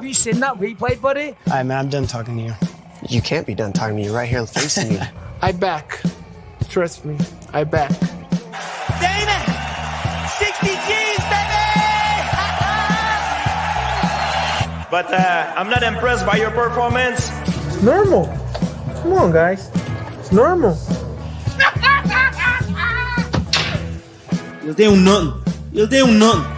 Have you seen that replay, buddy? All right, man, I'm done talking to you. You can't be done talking to me right here facing me. I back. Trust me, I back. Damon! 60 G's, baby! But I'm not impressed by your performance. It's normal. Come on, guys. It's normal. You'll do nothing. You'll do nothing.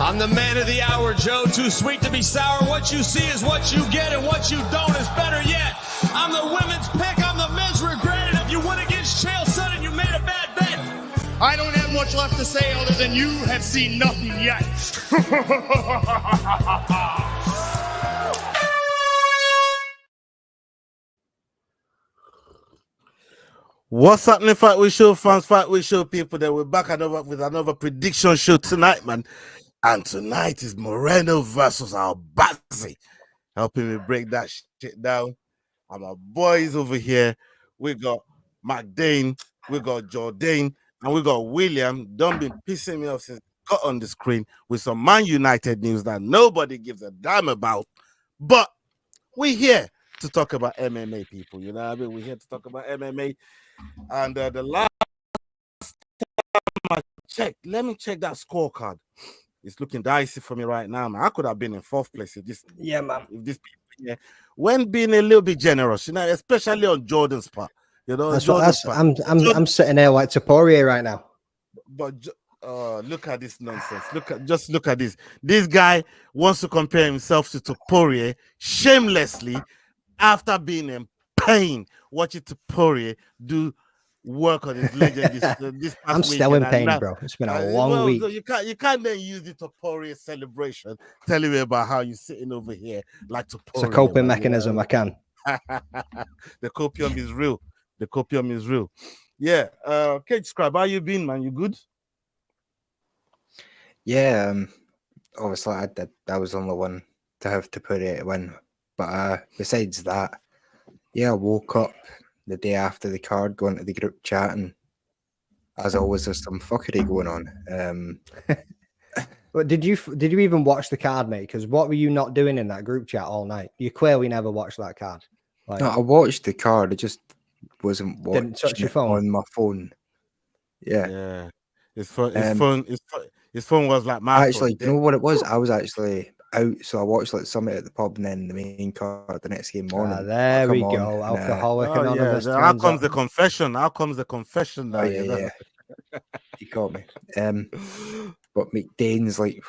I'm the man of the hour, Joe. Too sweet to be sour. What you see is what you get, and what you don't is better yet. I'm the women's pick. I'm the men's regret. And if you went against Chael Sonnen, you made a bad bet. I don't have much left to say other than you have seen nothing yet. What's happening, Fight Week Show fans, Fight Week Show people? Then we're back with another prediction show tonight, man. And tonight is Moreno versus Albazi. Helping me break that shit down. And my boys over here, we got McDane, we got Jordan, and we got William. Don't be pissing me off since I got on the screen with some Man United news that nobody gives a damn about. But we're here to talk about MMA, people. You know what I mean? We're here to talk about MMA. And the last time I checked, let me check that scorecard. It's looking dicey for me right now, man. I could have been in fourth place if this, man. If this, yeah, when being a little bit generous, you know, especially on Jordan's part. You know, I'm sitting there like Poirier right now. But look at this nonsense. Just look at this. This guy wants to compare himself to Poirier shamelessly after being in pain watching Poirier do work on his legend this past I'm still in pain, bro. It's been a long week. So you can't then use the Poirier celebration telling me about how you're sitting over here like Poirier. It's a coping mechanism. I can. The copium is real. The copium is real. Yeah. Cage Scribe, how you been, man? You good? Yeah. Obviously, I was only one to have to put it win. But besides that, yeah, I woke up the day after the card, going to the group chat, and as always, there's some fuckery going on. But did you even watch the card, mate? Because what were you not doing in that group chat all night? You clearly never watched that card. No, I watched the card. I just wasn't watching didn't touch your phone on my phone. Yeah, yeah. His phone was like my actually. You know what it was? I was actually out, so I watched like Summit at the pub, and then the main card the next game morning. There we go. Alcoholic Anonymous. How comes the confession? How comes the confession now? Yeah. He caught me. But McDane's like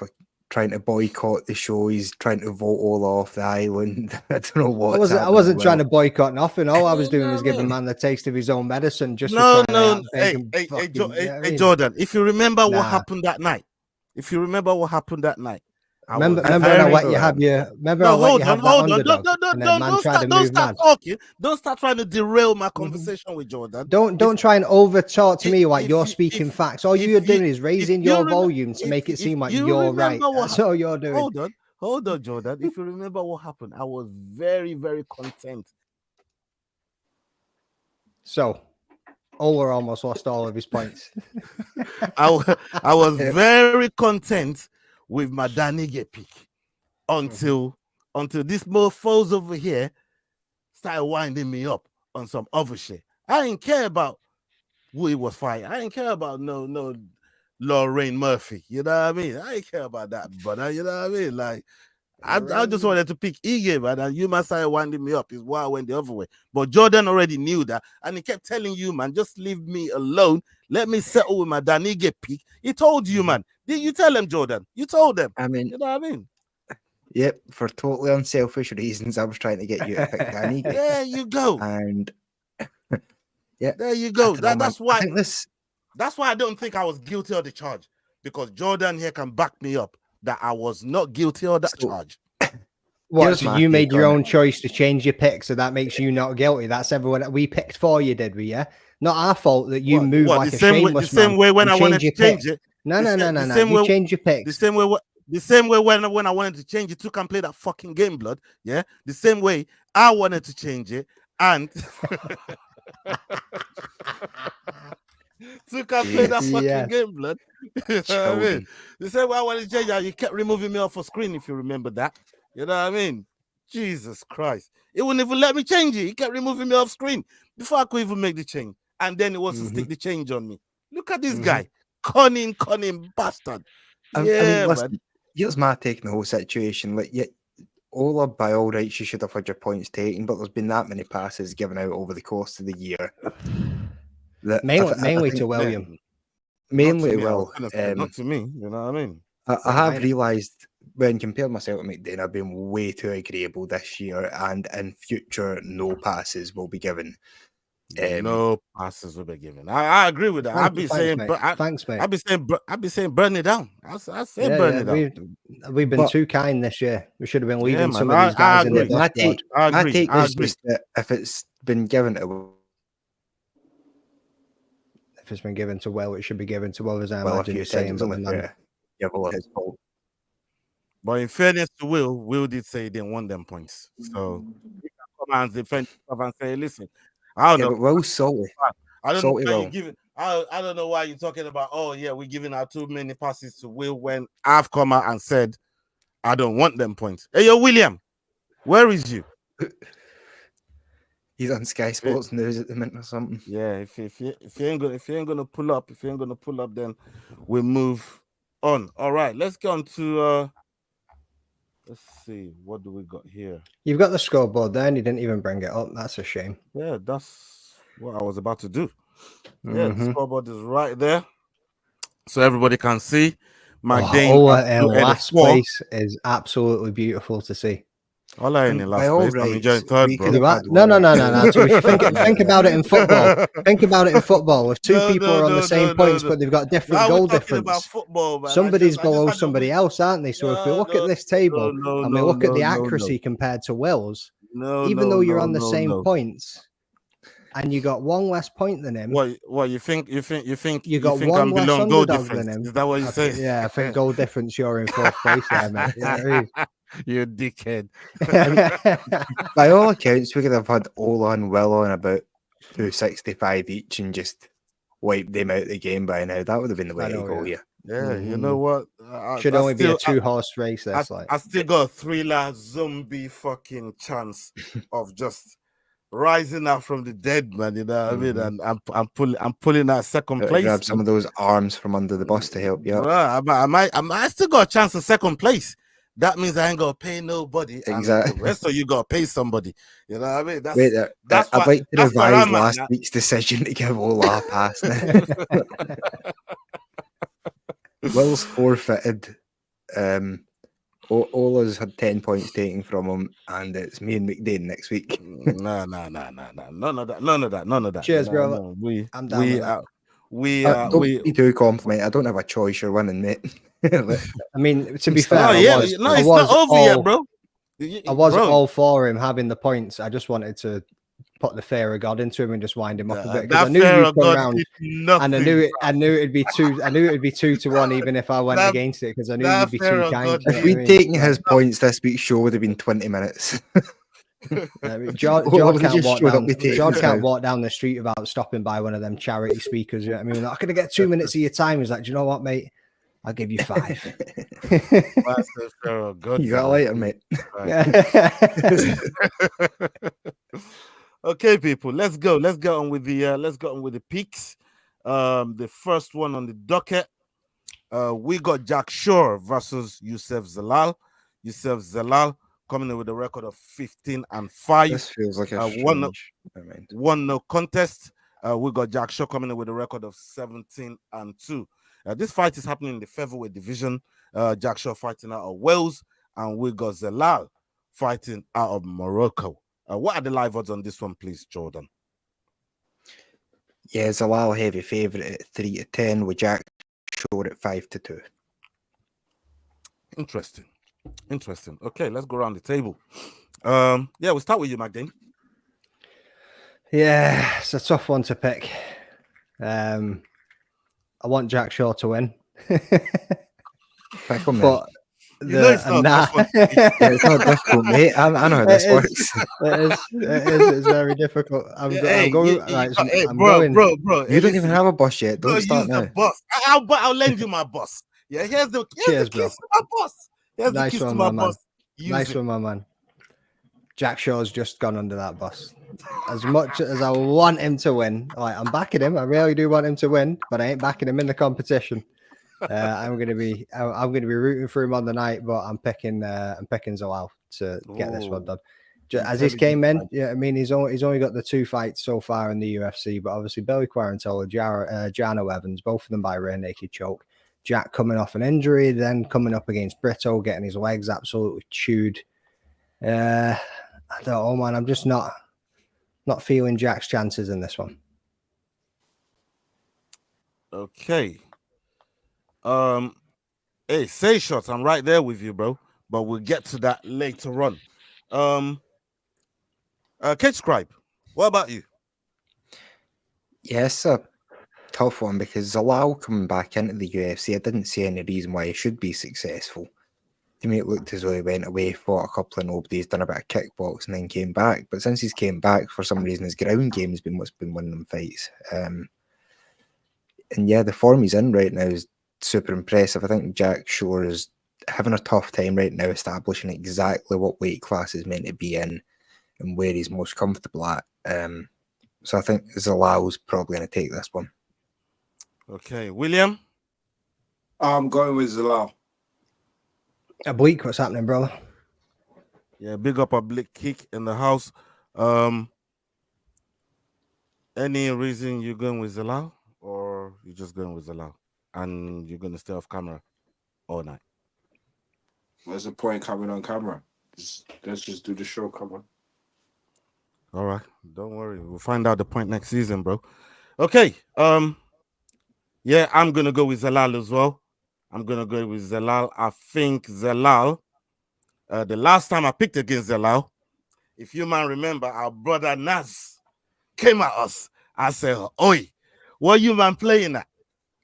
trying to boycott the show. He's trying to vote all off the island. I don't know what. I wasn't trying to boycott nothing. All I was doing was giving man the taste of his own medicine. Just Hey, Jordan. If you remember what happened that night, Remember when I let you have your. Remember I let you have that Underdog. Don't start trying to derail my conversation with Jordan. Don't try and over talk to me like you're speaking facts. All you're doing is raising your volume to make it seem like you're right. That's all you're doing. Hold on, Jordan. If you remember what happened, I was very, very content. So, Ola almost lost all of his points. I was very content with my Danige pick until these mofos over here started winding me up on some other shit. I didn't care about who he was fighting. I didn't care about no Lorraine Murphy. You know what I mean? I didn't care about that, brother. You know what I mean? Like, I just wanted to pick Ige, man, and you must started winding me up. Is why I went the other way. But Jordan already knew that, and he kept telling you, man, just leave me alone. Let me settle with my Danige pick. He told you, man. Did you tell him, Jordan? You told them. I mean, you know what I mean? Yep, for totally unselfish reasons, I was trying to get you to pick Danige. There you go. And yeah, there you go. That's why I don't think I was guilty of the charge, because Jordan here can back me up that I was not guilty of that charge. What? So you made your own choice to change your pick, so that makes you not guilty. That's everyone that we picked for you, did we? Yeah, not our fault that you moved like a shameless man. The same way when I wanted to change it. No. You change your pick. The same way when I wanted to change it, took and play that fucking game, blood. Yeah, the same way I wanted to change it and took and play that fucking game, blood. You know what I mean? The same way I wanted to change it, you kept removing me off of screen. If you remember that, You know what I mean? Jesus Christ. It wouldn't even let me change it. He kept removing me off screen before I could even make the change. And then it was to stick the change on me. Look at this guy. Cunning bastard. I mean, listen, here's my take on the whole situation. Like, Ola, by all rights, you should have had your points taken, but there's been that many passes given out over the course of the year. Mainly to William. Mainly to Will. Not to me, you know what I mean? I have realised when compared myself to McDane, I've been way too agreeable this year, and in future, no passes will be given. No passes will be given. I agree with that. I've been saying, thanks, mate. I've been saying, burn it down. I say burn it down. We've been too kind this year. We should have been leading some of these guys in the death squad. My take is just that if it's been given to, if it's been given to Will, it should be given to others. I well, imagine you're saying, but in fairness to Will did say he didn't want them points. So he can come and defend himself and say, listen, I don't know. But Will's salty. I don't know why you're giving. I don't know why you're talking about. Oh yeah, we're giving out too many passes to Will when I've come out and said I don't want them points. Hey, yo, William, where is you? He's on Sky Sports News at the minute or something. Yeah, if you ain't gonna pull up, then we'll move on. All right, let's get on to let's see, what do we got here? You've got the scoreboard there and you didn't even bring it up. That's a shame. Yeah, that's what I was about to do. Yeah, the scoreboard is right there. So everybody can see. Ola in last place is absolutely beautiful to see. Ola in last place. I'm enjoying third, bro. No. So think about it in football. Think about it in football. If two people are on the same points, but they've got different goal difference, somebody's below somebody else, aren't they? So if we look at this table and we look at the accuracy compared to Will's, even though you're on the same points, and you got one less point than him. What you think you got one less underdog than him? Is that what you say? Yeah, I think goal difference. You're in fourth place there, mate. You know what I mean? You dickhead. By all accounts, we could have had Ola and Will on about 265 each and just wiped them out of the game by now. That would have been the way to go here. Yeah, you know what? Should only be a 2-horse race. That's I still got a thriller zombie fucking chance of just rising up from the dead, man. You know what I mean? And I'm pulling that second place. Grab some of those arms from under the bus to help you out. I still got a chance of second place. That means I ain't gonna pay nobody. Exactly. The rest of you gotta pay somebody. You know what I mean? I'd like to revise last week's decision to give Ola a pass now. Will's forfeited. Ola's had 10 points taken from him, and it's me and McDane next week. No. None of that. Cheers, bro. I'm down. Don't be too compliment. I don't have a choice. You're winning, mate. I mean, to be fair, it's not over yet, bro. I wasn't all for him having the points. I just wanted to put the fear of God into him and just wind him up a bit because I knew he'd come around, and I knew it'd be 2-1 even if I went against it because I knew he'd be too kind. If we'd taken his points, this week's show would have been 20 minutes. George can't walk down the street without stopping by one of them charity speakers. You know what I mean? Like, I'm gonna get 2 minutes of your time. He's like, do you know what, mate? I'll give you 5. You got later, mate. Okay, people, let's go. Let's get on with the picks. The first one on the docket, we got Jack Shore versus Yusuf Zalal. Yusuf Zalal coming in with a record of 15-5. This feels like a one no contest. We got Jack Shore coming in with a record of 17-2. This fight is happening in the featherweight division. Jack Shore fighting out of Wales, and we got Zalal fighting out of Morocco. What are the live odds on this one, please, Jordan? Yeah, Zalal heavy favourite at 3-10 with Jack Shore at 5-2. Interesting. Okay, let's go around the table. We'll start with you, McDane. Yeah, it's a tough one to pick. I want Jack Shore to win. Pick him, but it's not difficult, mate. I know how this works. It's very difficult. Bro. You don't even have a bus yet. Don't start now. Bus. I'll lend you my bus. Yeah, here's the keys to my bus. Here's the keys to my bus. Nice one, my man. Jack Shaw's just gone under that bus. As much as I want him to win, like I'm backing him. I really do want him to win, but I ain't backing him in the competition. I'm gonna be rooting for him on the night, but I'm picking Zalal to get this one done. As he's came in, yeah, I mean he's only got the 2 fights so far in the UFC, but obviously Billy Quarantola, Jano Evans, both of them by rear naked choke. Jack coming off an injury, then coming up against Brito, getting his legs absolutely chewed. I don't know, man. I'm just not feeling Jack's chances in this one. Okay. Hey, say shots. I'm right there with you, bro. But we'll get to that later on. Kate Scribe, what about you? Yes, a tough one because Zalal coming back into the UFC, I didn't see any reason why he should be successful. To me, it looked as though he went away, fought a couple of nobodies, done a bit of kickboxing, and then came back. But since he's came back, for some reason, his ground game has been what's been winning them fights. And yeah, the form he's in right now is super impressive. I think Jack Shore is having a tough time right now establishing exactly what weight class he's meant to be in and where he's most comfortable at. So I think Zalal's probably going to take this one. Okay, William? I'm going with Zalal. Oblique, what's happening, brother? Yeah, big up Oblique Kick in the house. Any reason you're going with Zalal, or you're just going with Zalal and you're going to stay off camera all night? What's the point coming on camera? Let's just do the show. Come on. All right, don't worry. We'll find out the point next season, bro. Okay. Yeah, I'm gonna go with Zalal as well. I'm gonna go with Zalal. I think Zalal. The last time I picked against Zalal, if you man remember, our brother Naz came at us. I said, "Oi, what you man playing at?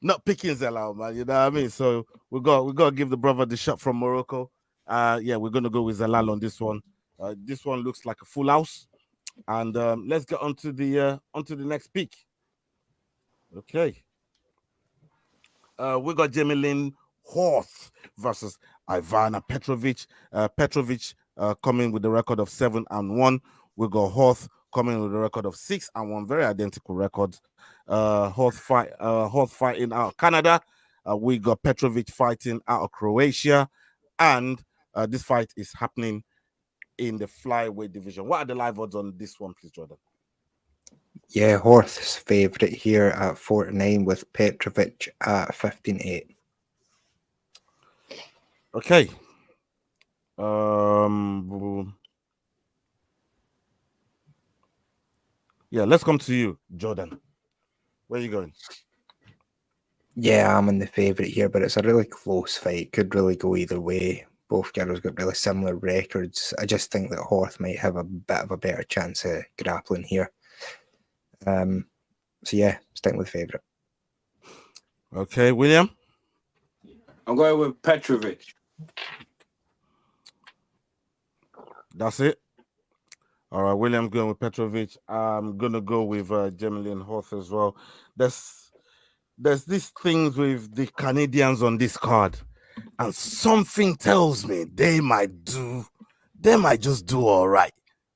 Not picking Zalal, man. You know what I mean?" So we got to give the brother the shot from Morocco. Yeah, we're gonna go with Zalal on this one. This one looks like a full house, and let's get onto the next pick. Okay. We got Jamie Lynn Horth versus Ivana Petrovic. Petrovic coming with the record of 7-1. We got Horth coming with a record of 6-1. Very identical records. Horth fighting out of Canada. We got Petrovic fighting out of Croatia. And this fight is happening in the flyweight division. What are the live odds on this one, please, Jordan? Yeah, Horth's favourite here at 4-9 with Petrovic at 15-8. Okay. Yeah, let's come to you, Jordan. Where are you going? Yeah, I'm in the favourite here, but it's a really close fight. Could really go either way. Both girls got really similar records. I just think that Horth might have a bit of a better chance of grappling here. So yeah, sticking with favourite. Okay, William? I'm going with Petrovic. That's it. All right, William's going with Petrovic. I'm gonna go with Jamie Horth as well. There's these things with the Canadians on this card, and something tells me they might just do all right.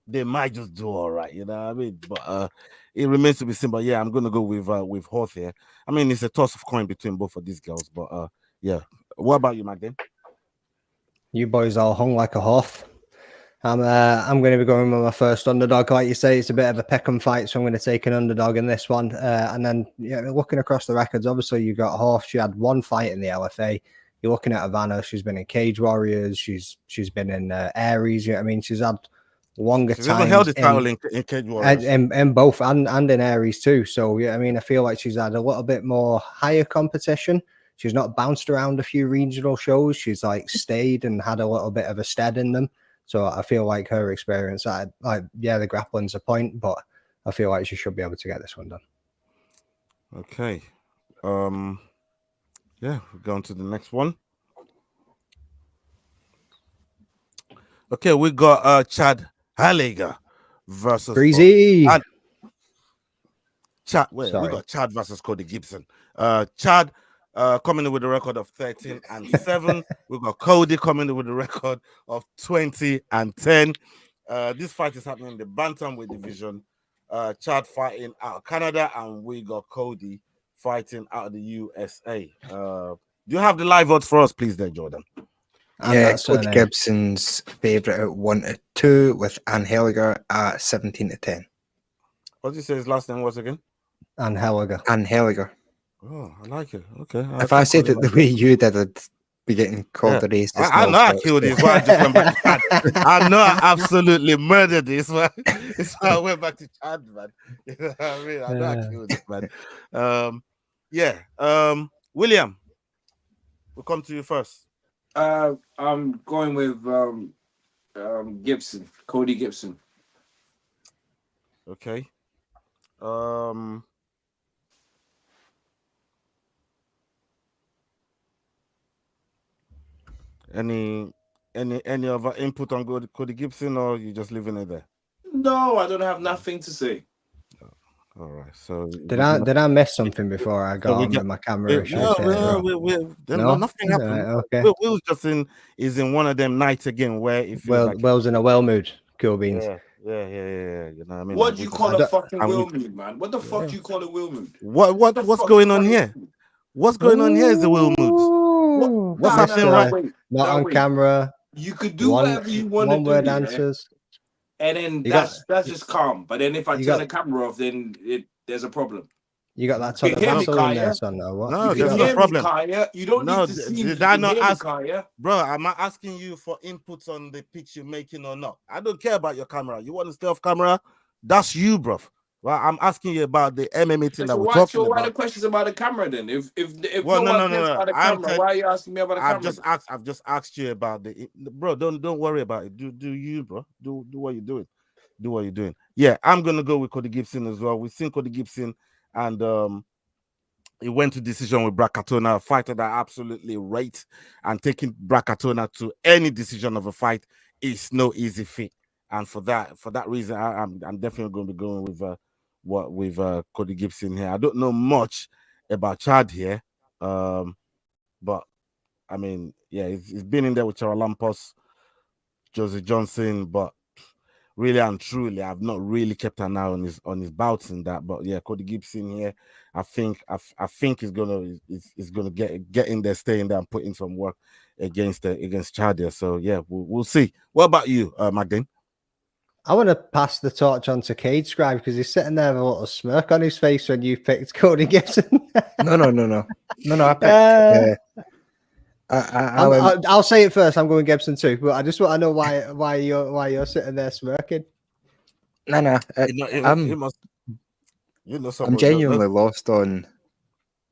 They might just do all right, you know what I mean? But it remains to be seen. But yeah, I'm gonna go with Horth here. I mean, it's a toss of coin between both of these girls, but yeah. What about you, Magdalene? You boys all hung like a Horth. I'm going to be going with my first underdog. Like you say, it's a bit of a pick 'em fight, so I'm going to take an underdog in this one. And then looking across the records, obviously you got Horth. She had one fight in the LFA. You're looking at Ivana. She's been in Cage Warriors. She's been in Aries. You know what I mean? She's had longer time. She's held the title in Cage Warriors. In both and in Aries too. So yeah, I mean, I feel like she's had a little bit more higher competition. She's not bounced around a few regional shows. She's like stayed and had a little bit of a stead in them. So I feel like her experience, the grappling's a point, but I feel like she should be able to get this one done. Okay. Yeah, we're going to the next one. Okay, we got Chad Halliger versus Breezy. We got Chad versus Cody Gibson. Chad coming in with a record of 13-7. We've got Cody coming in with a record of 20-10. This fight is happening in the bantamweight division. Chad fighting out of Canada, and we got Cody fighting out of the USA. Do you have the live odds for us, please, there, Jordan? Yeah, Cody Gibson's favourite at 1-2 with Angeliger at 17-10. What did you say his last name was again? Angeliger. Oh, I like it. Okay. If I said it the way you did, I'd be getting called a racist. I know I killed this. Why I just went back to Chad. I know I absolutely murdered this one. It's why I went back to Chad, man. You know what I mean? I know I killed this, man. William, we'll come to you first. I'm going with Gibson, Cody Gibson. Okay. Any other input on Cody Gibson, or you just leaving it there? No, I don't have nothing to say. All right. So did I miss something before I got on with my camera? No, nothing happened. Okay. Will's just is in one of them nights again where if Will's in a well mood. Cool beans. Yeah. You know what I mean? What do you call a fucking will mood, man? What the fuck do you call a will mood? What's going on here? What's going on here is the will mood. What's happening right? Not on camera. You could do whatever you want to do. One word answers. And then that's just calm. But then if I turn the camera off, then there's a problem. You got that type of muscle in there, son, or what? No, there's no problem. Kaya. You don't need to see did I not ask, Kaya. Bro, am I asking you for inputs on the pitch you're making or not? I don't care about your camera. You want to stay off camera? That's you, bro. Well, I'm asking you about the MMA thing that we're talking about. Why the questions about the camera then? If no. About the camera, why are you asking me about the camera? I've just asked you about the bro. Don't worry about it. Do you, bro? Do what you're doing. Do what you're doing. Yeah, I'm gonna go with Cody Gibson as well. We've seen Cody Gibson, and he went to decision with Brad Katona, a fighter that I absolutely rate, and taking Brad Katona to any decision of a fight is no easy feat. And for that reason, I'm definitely going to be going with Cody Gibson here. I don't know much about Chad here, but I mean, yeah, he's been in there with Charalampos, Josie Johnson, but really and truly, I've not really kept an eye on his bouts in that. But yeah, Cody Gibson here, I think he's gonna get in there, stay in there, and put in some work against Chad here. So yeah, we'll see. What about you, Magdalene? I want to pass the torch on to Cade Scribe because he's sitting there with a little smirk on his face when you picked Cody Gibson. No. I picked. I'll say it first. I'm going Gibson too, but I just want to know why you're sitting there smirking. No. I'm genuinely lost on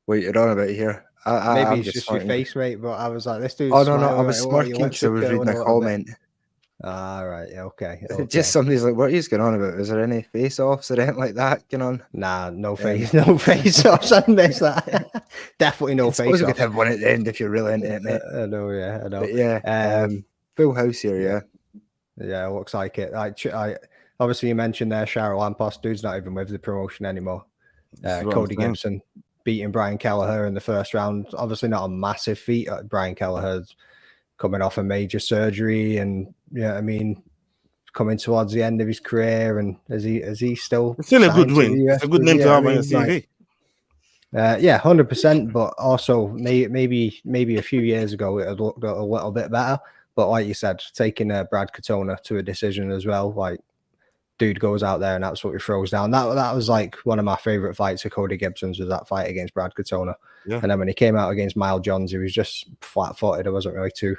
what you're on about here. Maybe it's just your face, mate. But I was like, this dude's. Oh no, I was smirking because I was reading a comment. Right, okay. Just somebody's like, what are you going on about? Is there any face-offs or anything like that going on? Nah, no face-offs. I missed that. Definitely no face-offs. We could have one at the end if you're really into it, mate. I know. But yeah, full house here, yeah. Looks like it. I obviously you mentioned there, Charalampos, dude's not even with the promotion anymore. Cody Gibson beating Brian Kelleher in the first round. Obviously not a massive feat. Brian Kelleher's coming off a major surgery, and I mean, coming towards the end of his career, and is he still? It's still a good win. It's a good name to have on your CV. 100%. But also, maybe a few years ago it had looked a little bit better. But like you said, taking Brad Katona to a decision as well, like dude goes out there and absolutely throws down. That was like one of my favorite fights of Cody Gibson's, was that fight against Brad Katona. Yeah. And then when he came out against Miles Johns, he was just flat-footed. I wasn't really too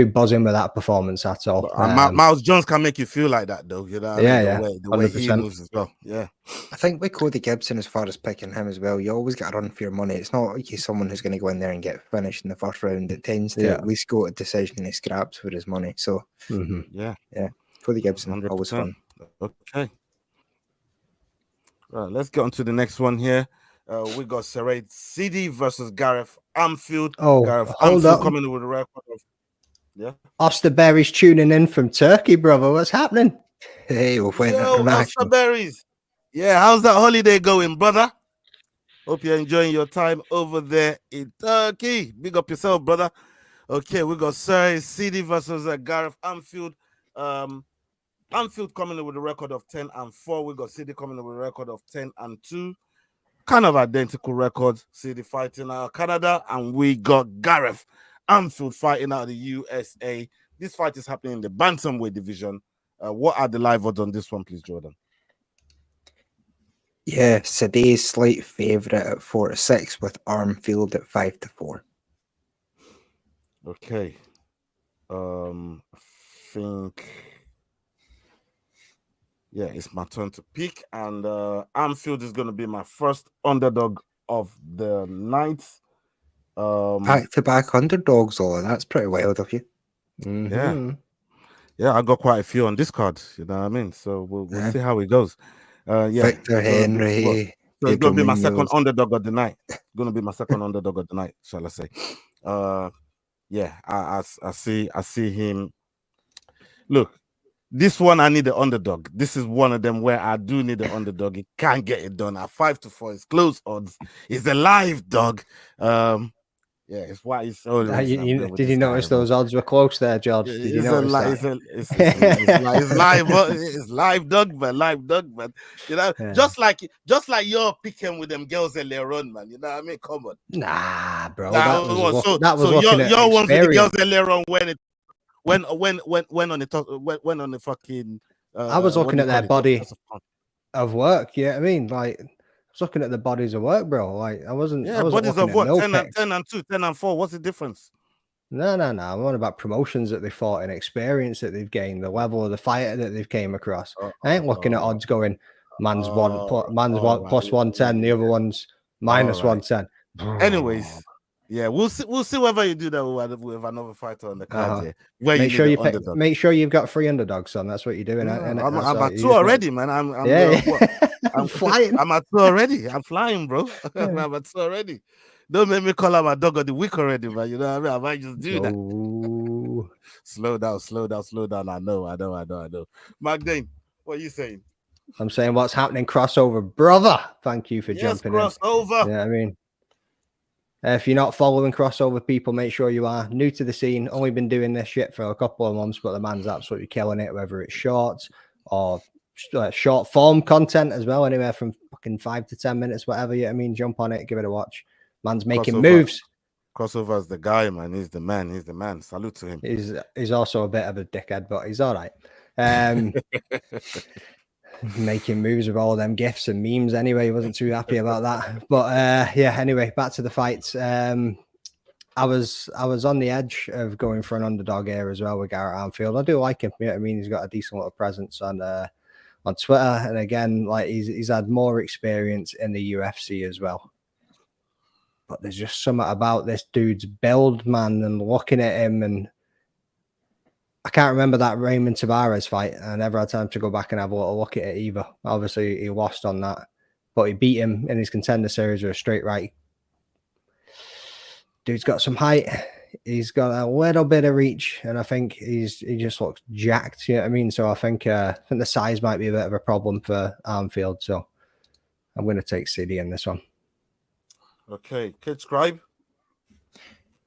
buzzing with that performance at all. Miles Johns can make you feel like that, though. You know, the way he moves as well. Yeah, I think with Cody Gibson, as far as picking him as well, you always got to run for your money. It's not like he's someone who's going to go in there and get finished in the first round. It tends to at least go to decision and he scraps for his money. So yeah, Cody Gibson, 100%. Always fun. Okay, right, let's get on to the next one here. We got Serraid Sidi versus Gareth Armfield. Gareth Armfield coming with a record of. Yeah, Osterberry's tuning in from Turkey, brother. What's happening? Hey, we'll find Osterberry's. Yeah, how's that holiday going, brother? Hope you're enjoying your time over there in Turkey. Big up yourself, brother. Okay, we got Sir CD versus Gareth Anfield. Anfield coming in with a record of 10-4. We got CD coming in with a record of 10-2. Kind of identical records. CD fighting out of Canada, and we got Gareth Anfield fighting out of the USA. This fight is happening in the bantamweight division. What are the live odds on this one, please, Jordan? Yeah, Sadie's slight favourite at 4-6 with Armfield at 5-4. Okay. I think it's my turn to pick, and Armfield is going to be my first underdog of the night. Back-to-back underdogs, all that's pretty wild of you. Yeah, I got quite a few on this card. You know what I mean? So we'll see how it goes. Victor Henry. So it's going to be my second underdog of the night. Going to be my second underdog of the night, shall I say? I see him. Look, this one I need the underdog. This is one of them where I do need the underdog. He can't get it done at 5-4. It's close odds. It's a live dog. It's why it's so. Did you notice those odds were close there, George? Did you notice that? It's live dog, man. You know, just like you're picking with them girls earlier on, man. You know what I mean? Come on. Nah, bro. That was your ones with the girls earlier on when on the fucking. I was looking at their body of work. Yeah, I mean, like. I was looking at the bodies of work, bro. Like I wasn't. Yeah, bodies of what? 10-2, 10-4. What's the difference? No. I'm on about promotions that they fought and experience that they've gained, the level of the fighter that they've came across. I ain't looking at odds going, man's one plus 110, the other one's minus 110. Anyways, we'll see whether you do that with another fighter on the card. Make sure you've got 3 underdogs on. That's what you're doing. I'm at 2 already, man. I'm flying. I'm at 2 already. I'm flying, bro. I'm at 2 already. Don't make me call out my dog of the week already, man. You know what I mean? I might just do that. Slow down. I know. Magdane, what are you saying? I'm saying what's happening, crossover, brother. Thank you for jumping crossover. in. Yeah, I mean, if you're not following crossover, people, make sure you are. New to the scene, only been doing this shit for a couple of months, but the man's absolutely killing it, whether it's shorts or short form content as well, anywhere from fucking 5 to 10 minutes, whatever. You know what I mean? Jump on it, give it a watch. Man's making moves. Crossover's the guy, man. He's the man. Salute to him. He's also a bit of a dickhead, but he's all right. Making moves with all them gifs and memes anyway. He wasn't too happy about that. But anyway, back to the fights. I was on the edge of going for an underdog here as well with Gareth Anfield. I do like him. You know what I mean? He's got a decent little presence on Twitter, and again, like he's had more experience in the UFC as well. But there's just something about this dude's build, man, and looking at him, and I can't remember that Raymond Tavares fight. I never had time to go back and have a little look at it either. Obviously, he lost on that, but he beat him in his contender series with a straight right. Dude's got some height. He's got a little bit of reach, and I think he just looks jacked. You know what I mean? So I think the size might be a bit of a problem for Armfield. So I'm going to take CD in this one. Okay, Kid Scribe.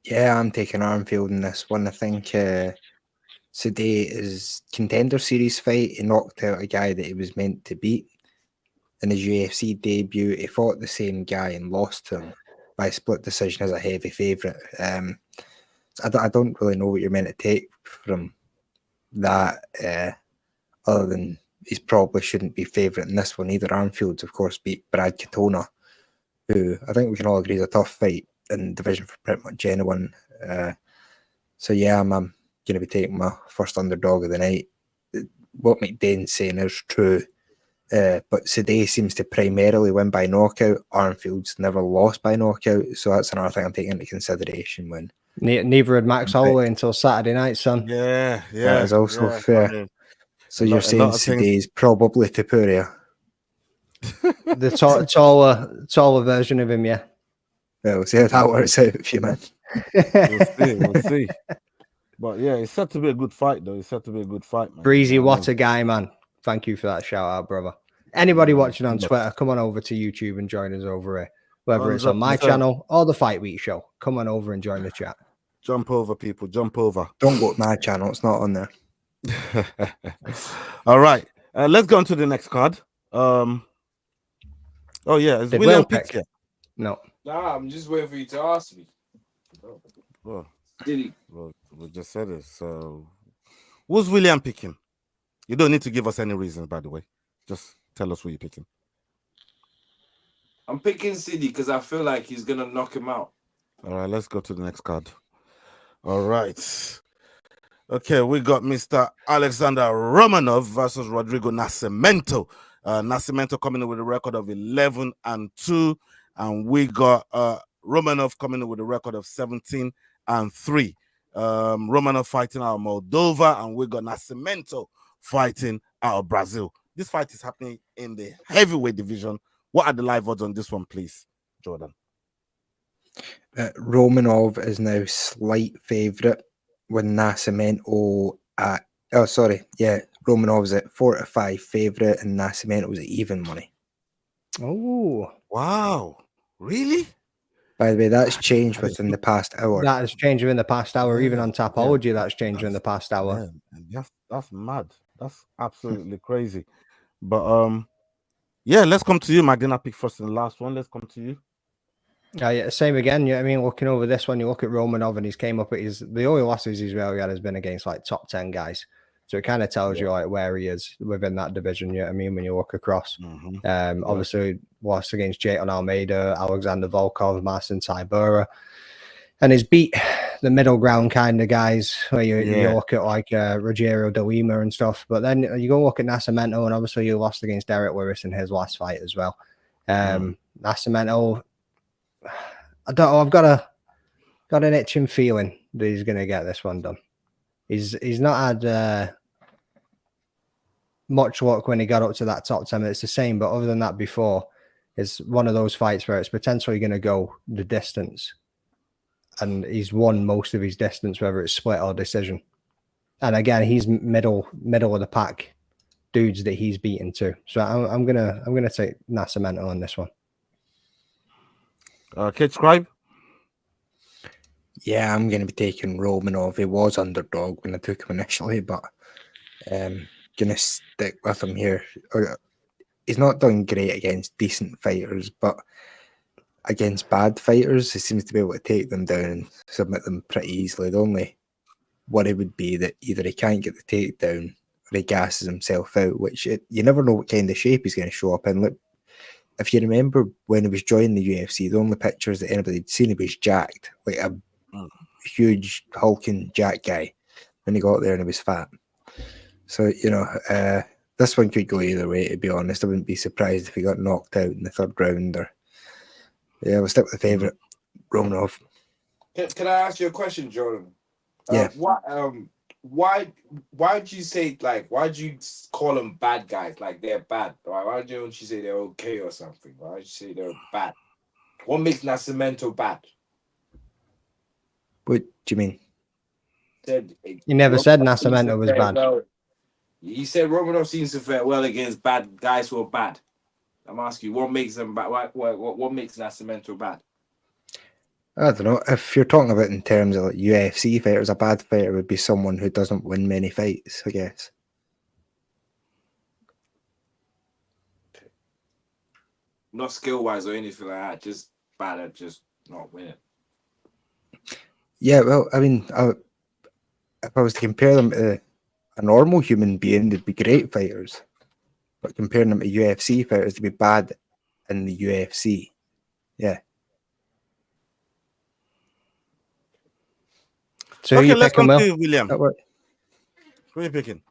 Yeah, I'm taking Armfield in this one. I think today is contender series fight. He knocked out a guy that he was meant to beat in his UFC debut. He fought the same guy and lost to him by split decision as a heavy favourite. I don't really know what you're meant to take from that, other than he probably shouldn't be favourite in this one either. Armfield's, of course, beat Brad Katona, who I think we can all agree is a tough fight in division for pretty much anyone. So yeah, I'm going to be taking my first underdog of the night. What McDane's saying is true. But Sadeh seems to primarily win by knockout. Armfield's never lost by knockout, so that's another thing I'm taking into consideration when neither had Max Holloway until Saturday night, son. Yeah, that is also fair. So you're saying Sadeh's probably Tapuria? The taller version of him, yeah. Well, we'll see how that works out for you, man. We'll see. But yeah, it's set to be a good fight, though. It's set to be a good fight, man. Breezy, what a guy, man. Thank you for that shout out, brother. Anybody watching on Twitter, come on over to YouTube and join us over here. whether it's on my 100%. channel or the Fight Week show. Come on over and join the chat. Jump over, people. Jump over. Don't go to my channel. It's not on there. All right. Let's go on to the next card. Oh, yeah. Is William picked yet? No. Nah, I'm just waiting for you to ask me. Well, Did he? well, we just said it. So, who's William picking? You don't need to give us any reasons, by the way. Just tell us who you're picking. I'm picking City because I feel like he's going to knock him out. All right, let's go to the next card. All right. Okay, we got Mr. Alexander Romanov versus Rodrigo Nascimento. Nascimento coming in with a record of 11-2, and we got Romanov coming in with a record of 17-3. Romanov fighting out of Moldova, and we got Nascimento fighting out of Brazil. This fight is happening in the heavyweight division. What are the live odds on this one, please, Jordan? Romanov is now slight favourite with Nascimento at Romanov's at 4-5 favourite and Nascimento's at even money. Oh, wow, really? By the way, that's changed within the past hour. That has changed within the past hour. Even on Tapology, that's changed in the past hour. That's mad. That's absolutely crazy. But yeah, let's come to you, Magdalena. Pick first and the last one. Let's come to you. Yeah, same again. Yeah, I mean, looking over this one, you look at Romanov, and he's came up at the only losses he's really had has been against like top 10 guys. So it kind of tells you like where he is within that division. You know what I mean? When you look across, obviously lost against Jayton Almeida, Alexander Volkov, Marcin Tybura, and he's beat the middle ground kind of guys where you look at like Rogério de Lima and stuff. But then you go look at Nascimento, and obviously you lost against Derek Lewis in his last fight as well. Nascimento, I don't know. I've got an itching feeling that he's going to get this one done. He's not had much luck when he got up to that top 10. It's the same, but other than that, before it's one of those fights where it's potentially going to go the distance, and he's won most of his distance, whether it's split or decision. And again, he's middle of the pack dudes that he's beaten too. So I'm gonna take Nascimento on this one. Kid Scribe? Yeah, I'm going to be taking Romanov. He was underdog when I took him initially, but going to stick with him here. He's not done great against decent fighters, but against bad fighters, he seems to be able to take them down and submit them pretty easily. The only worry would be that either he can't get the takedown or he gasses himself out, which you never know what kind of shape he's going to show up in. Look, if you remember when he was joining the UFC, the only pictures that anybody had seen, he was jacked, like a huge hulking jack guy when he got there, and he was fat. So, you know, this one could go either way, to be honest. I wouldn't be surprised if he got knocked out in the third round. Or yeah, we'll stick with the favourite, Romanov. Can I ask you a question, Jordan? Yeah. Why do you say, like, why do you call them bad guys? Like, they're bad. Why don't you say they're okay or something? Why do you say they're bad? What makes Nascimento bad? What do you mean? You never said Nascimento was bad. Well, you said Romanov seems to fare well against bad guys who are bad. I'm asking you, what makes them bad? What makes Nascimento bad? I don't know. If you're talking about in terms of like UFC fighters, a bad fighter would be someone who doesn't win many fights, I guess. Not skill-wise or anything like that, just bad at just not winning. Yeah, well, I mean, if I was to compare them to a normal human being, they'd be great fighters. But comparing them to UFC fighters, they'd be bad in the UFC. Yeah. So okay, you let's pick him, continue, William. That worked. Who are you picking?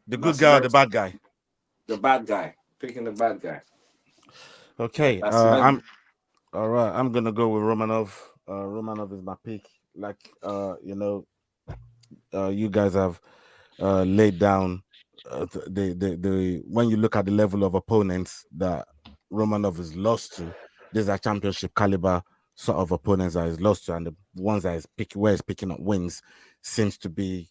The good guy or the bad guy? The bad guy. Picking the bad guy. Okay, I'm all right. I'm gonna go with Romanov. Romanov is my pick. Like you know, you guys have laid down the when you look at the level of opponents that Romanov is lost to, these are championship caliber sort of opponents that he's lost to, and the ones that he's picking up wins seems to be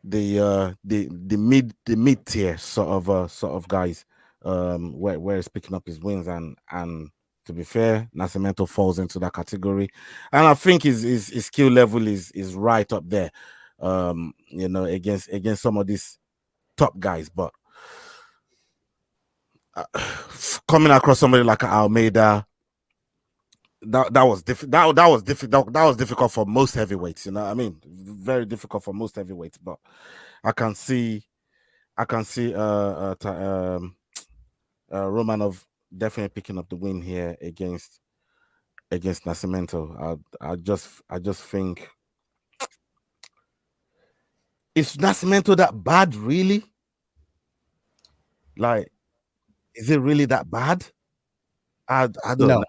the mid tier sort of guys, where he's picking up his wins and To be fair, Nascimento falls into that category, and I think his skill level is right up there. Against some of these top guys, but coming across somebody like Almeida, that was difficult. That was difficult for most heavyweights. You know what I mean? Very difficult for most heavyweights. But I can see Romanov definitely picking up the win here against Nascimento. I just think, is Nascimento that bad, really? Like, is it really that bad? I don't know.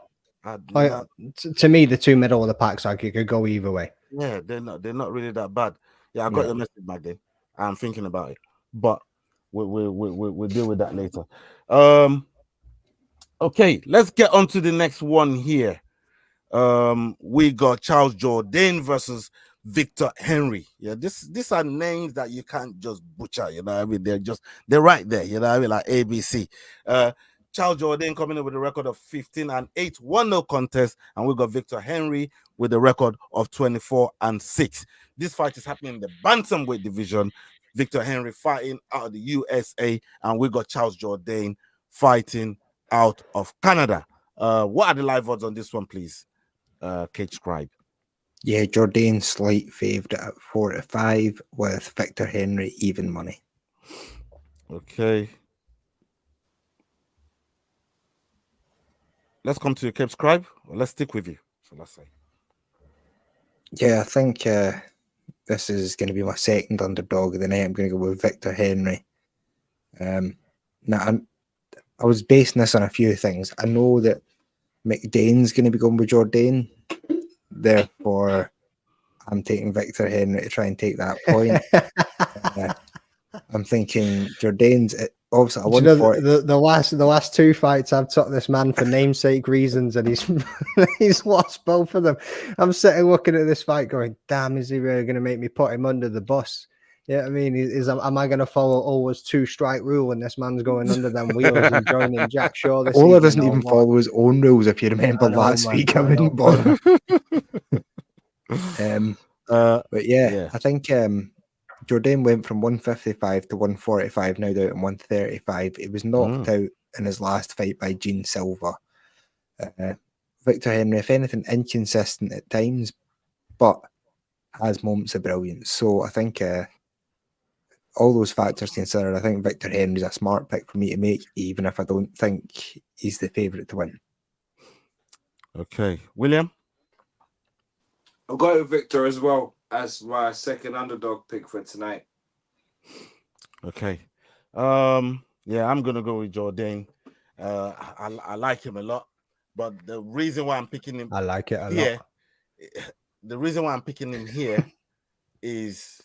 To me, the two middle of the pack, so it could go either way. Yeah, they're not really that bad. Yeah, I got your message back then. I'm thinking about it, but we'll deal with that later. Okay, let's get on to the next one here. We got Charles Jourdain versus Victor Henry. Yeah, these are names that you can't just butcher. You know what I mean? They're right there. You know what I mean? Like ABC. Charles Jourdain coming in with a record of 15-8, 1-0 contest, and we got Victor Henry with a record of 24-6. This fight is happening in the bantamweight division. Victor Henry fighting out of the USA, and we got Charles Jourdain fighting out of Canada. What are the live odds on this one, please? Cage Scribe. Yeah, Jourdain slight favourite at 4-5 with Victor Henry even money. Okay. Let's come to Cape Scribe. Well, let's stick with you. So let's say. Yeah, I think this is going to be my second underdog of the night. I'm going to go with Victor Henry. Now, I was basing this on a few things. I know that McDane's going to be going with Jourdain. Therefore, I'm taking Victor Henry to try and take that point. I'm thinking Jourdain's obviously. I won the last two fights I've took this man for namesake reasons, and he's lost both of them. I'm sitting looking at this fight, going, "Damn, is he really going to make me put him under the bus?" Yeah, I mean, am I going to follow always 2-strike rule and this man's going under them wheels and joining Jack Shaw? Ola doesn't even follow his own rules. If you remember last week, I wouldn't bother. But yeah, I think Jourdain went from 155 to 145, now down to 135. He was knocked out in his last fight by Gene Silva. Victor Henry, if anything, inconsistent at times, but has moments of brilliance. So I think all those factors considered, I think Victor Henry's a smart pick for me to make, even if I don't think he's the favourite to win. Okay. William? I'll go with Victor as well as my second underdog pick for tonight. Okay. Yeah, I'm gonna go with Jourdain. I like him a lot, but the reason why I'm picking him, I like it a lot. The reason why I'm picking him here is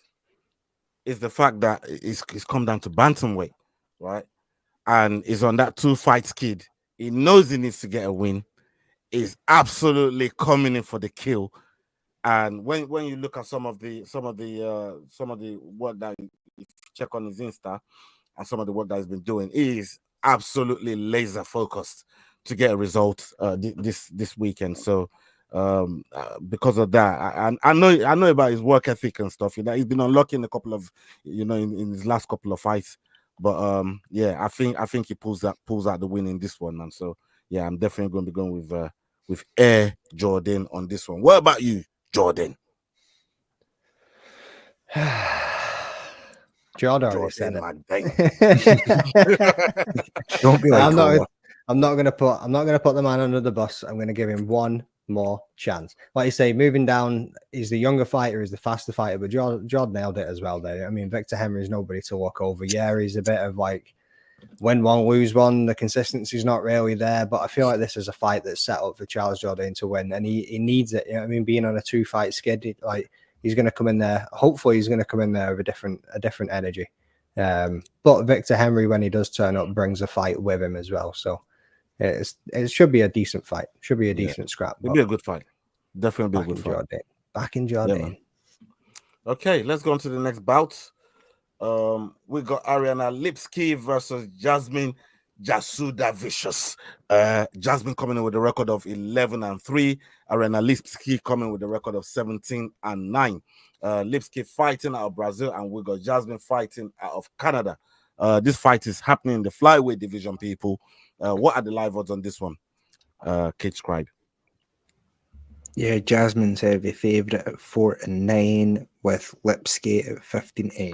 the fact that it's come down to bantamweight, right? And he's on that 2-fight skid. He knows he needs to get a win. He's absolutely coming in for the kill. And when you look at some of the work that you check on his Insta and some of the work that he's been doing, he is absolutely laser focused to get a result this weekend. So because of that, I know about his work ethic and stuff. You know, he's been unlucky in a couple of, in his last couple of fights. But yeah, I think he pulls out the win in this one, man. So yeah, I'm definitely going to be going with Air Jourdain on this one. What about you, Jourdain? Jordan already said it. Don't be like I'm not gonna put the man under the bus. I'm gonna give him one more chance. Like you say, moving down, he's the younger fighter, he's the faster fighter, but Jordan nailed it as well there. I mean, Victor Henry is nobody to walk over. Yeah, he's a bit of like win one, lose one. The consistency's not really there, but I feel like this is a fight that's set up for Charles Jourdain to win, and he needs it. You know what I mean, being on a 2-fight skid, like he's going to come in there. Hopefully, he's going to come in there with a different energy. But Victor Henry, when he does turn up, brings a fight with him as well. So it should be a decent fight. Should be a decent scrap. It'll be a good fight. Definitely be a good fight. Back in Jourdain. Yeah, okay, let's go on to the next bout. We got Ariana Lipski versus Jasmine Jasuda Vicious. Jasmine coming in with a record of 11-3. Arena Lipski coming with a record of 17-9. Lipski fighting out of Brazil, and we got Jasmine fighting out of Canada. This fight is happening in the flyweight division, people. What are the live odds on this one? Kate Scribe. Yeah, Jasmine's heavy favourite at 4-9 with Lipski at 15-8.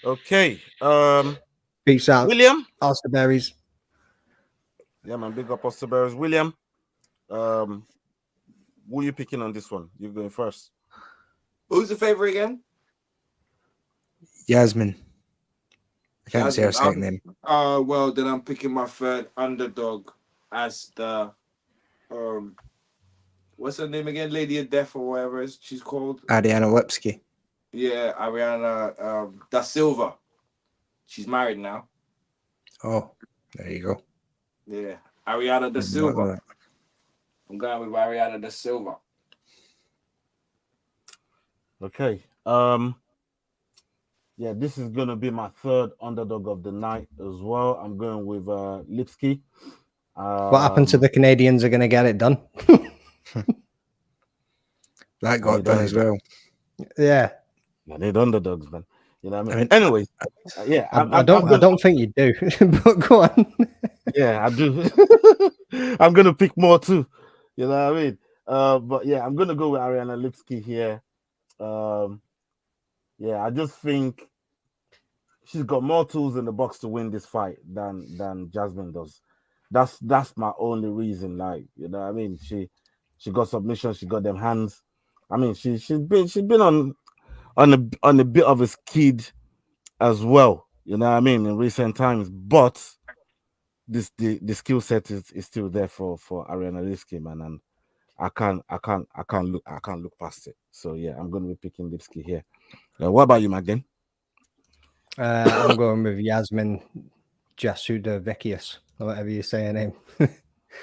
Okay. Peace out, William. Osterberries. Yeah, man. Big up Osterberries. William. Who are you picking on this one? You're going first. Who's the favorite again? Jasmine. I can't say her second name. Well, then I'm picking my third underdog as the what's her name again? Lady of Death or whatever she's called. Ariana Lipski. Yeah, Ariana Da Silva. She's married now. Oh, there you go. Yeah, Ariana Da Silva. I'm going with Ariana Da Silva. Okay. Yeah, this is gonna be my third underdog of the night as well. I'm going with Lipski. What happened to the Canadians are going to get it done? That got done as well. Yeah. Yeah, they're the underdogs, man. You know what I mean? Anyway, yeah. I don't think you do, but go on. Yeah, I do. I'm gonna pick more too. You know what I mean? But yeah, I'm gonna go with Ariana Lipski here. Yeah, I just think she's got more tools in the box to win this fight than Jasmine does. That's my only reason. Like, you know what I mean? She got submission, she got them hands. I mean, she's been on a bit of a skid as well. You know what I mean, in recent times, but the skill set is still there for Ariana Lipski, man, and I can't look past it. So yeah, I'm gonna be picking Lipski here. What about you, Magden? I'm going with Yasmin Jasuda Vicious, or whatever you say her name.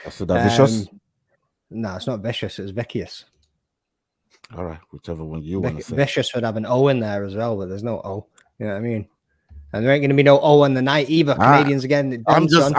Jasuda Vicious? No, it's not Vicious, it's Vicious. All right, whichever one you want to say. Vicious would have an O in there as well, but there's no O. You know what I mean? And there ain't going to be no O on the night either. Canadians again. I'm just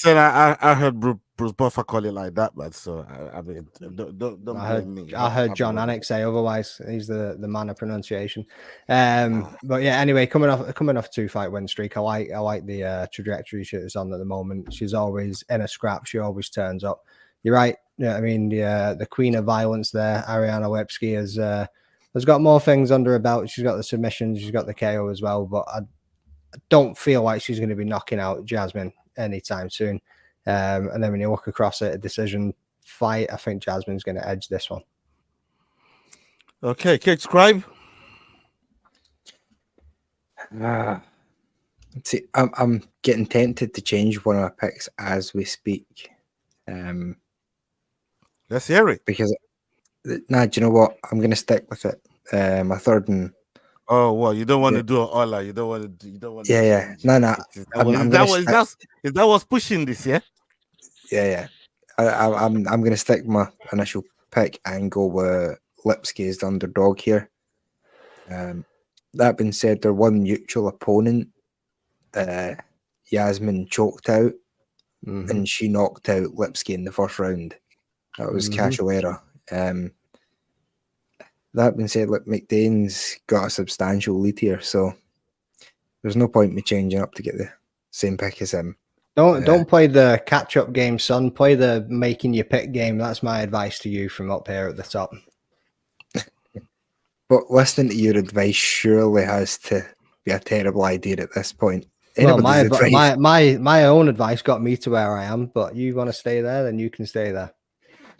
saying. I heard Bruce Buffer call it like that, but so I mean, don't blame me. I heard John Anik say otherwise. He's the man of pronunciation. But yeah, anyway, coming off 2-fight win streak, I like the trajectory she's on at the moment. She's always in a scrap. She always turns up. You're right. Yeah, I mean the queen of violence there, Ariana Lipski, has got more things under her belt. She's got the submissions, she's got the KO as well. But I don't feel like she's going to be knocking out Jasmine anytime soon. And then when you look across at a decision fight, I think Jasmine's going to edge this one. Okay, Kate Scribe. See, I'm getting tempted to change one of my picks as we speak. Let's hear it. Because do you know what? I'm going to stick with it. My third and. Oh well, you don't want to do it all. You don't want to. You don't want. Yeah. No. Is that what's pushing this? Yeah. Yeah. I'm going to stick my initial pick and go with Lipski as the underdog here. That being said, their one mutual opponent, Yasmin, choked out, and she knocked out Lipski in the first round. That was Cachoeira. That being said, look, McDane's got a substantial lead here, so there's no point in me changing up to get the same pick as him. Don't play the catch-up game, son. Play the making your pick game. That's my advice to you from up here at the top. But listening to your advice surely has to be a terrible idea at this point. Well, my own advice got me to where I am, but you want to stay there, then you can stay there.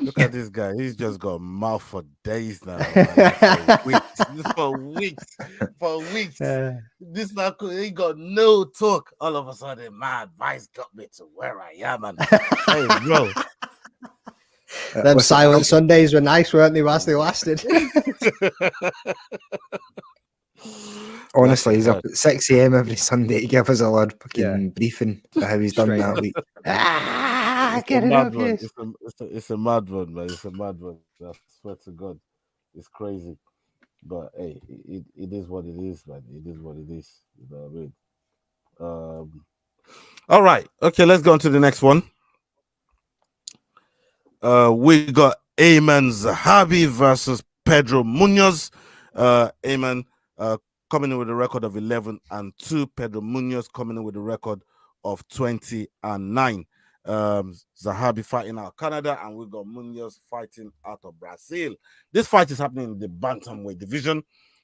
Look at this guy. He's just got a mouth for days now. For weeks. This now he got no talk. All of a sudden, my advice got me to where I am. And hey, bro. Them silent Sundays were nice, weren't they? Whilst they lasted. Honestly, he's up at 6 a.m. every Sunday to give us a lot of fucking briefing for how he's done that week. Get it up, yes. It's a mad one, man. It's a mad one. I swear to God, it's crazy. But hey, it is what it is, man. It is what it is. You know what I mean? All right. Okay, let's go on to the next one. We got Ayman Zahabi versus Pedro Munoz. Ayman coming in with a record of 11-2. Pedro Munoz coming in with a record of 20-9. Zahabi fighting out of Canada, and we got Munoz fighting out of Brazil. This fight is happening in the bantamweight division.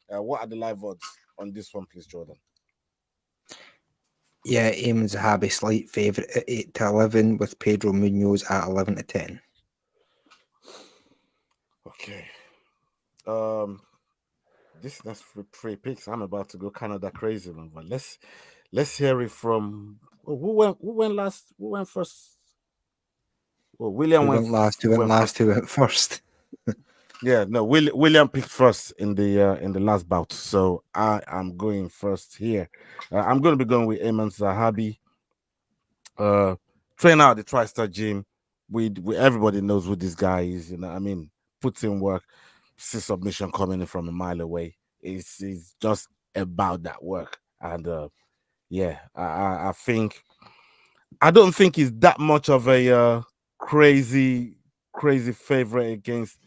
What are the live odds on this one, please, Jordan? Yeah, Ayman Zahabi slight favourite at 8-11, with Pedro Munoz at 11-10. Okay. That's free picks. I'm about to go Canada crazy, man. But let's hear it from who went last? Who went first? Well, William went last. Who went last? Who went first? Yeah, no. William picked first in the last bout, so I am going first here. I'm going to be going with Ayman Zahabi. Train out the TriStar gym. We everybody knows who this guy is. You know, I mean, puts in work. See submission coming in from a mile away. It's just about that work, and yeah, I think I don't think he's that much of a crazy favorite against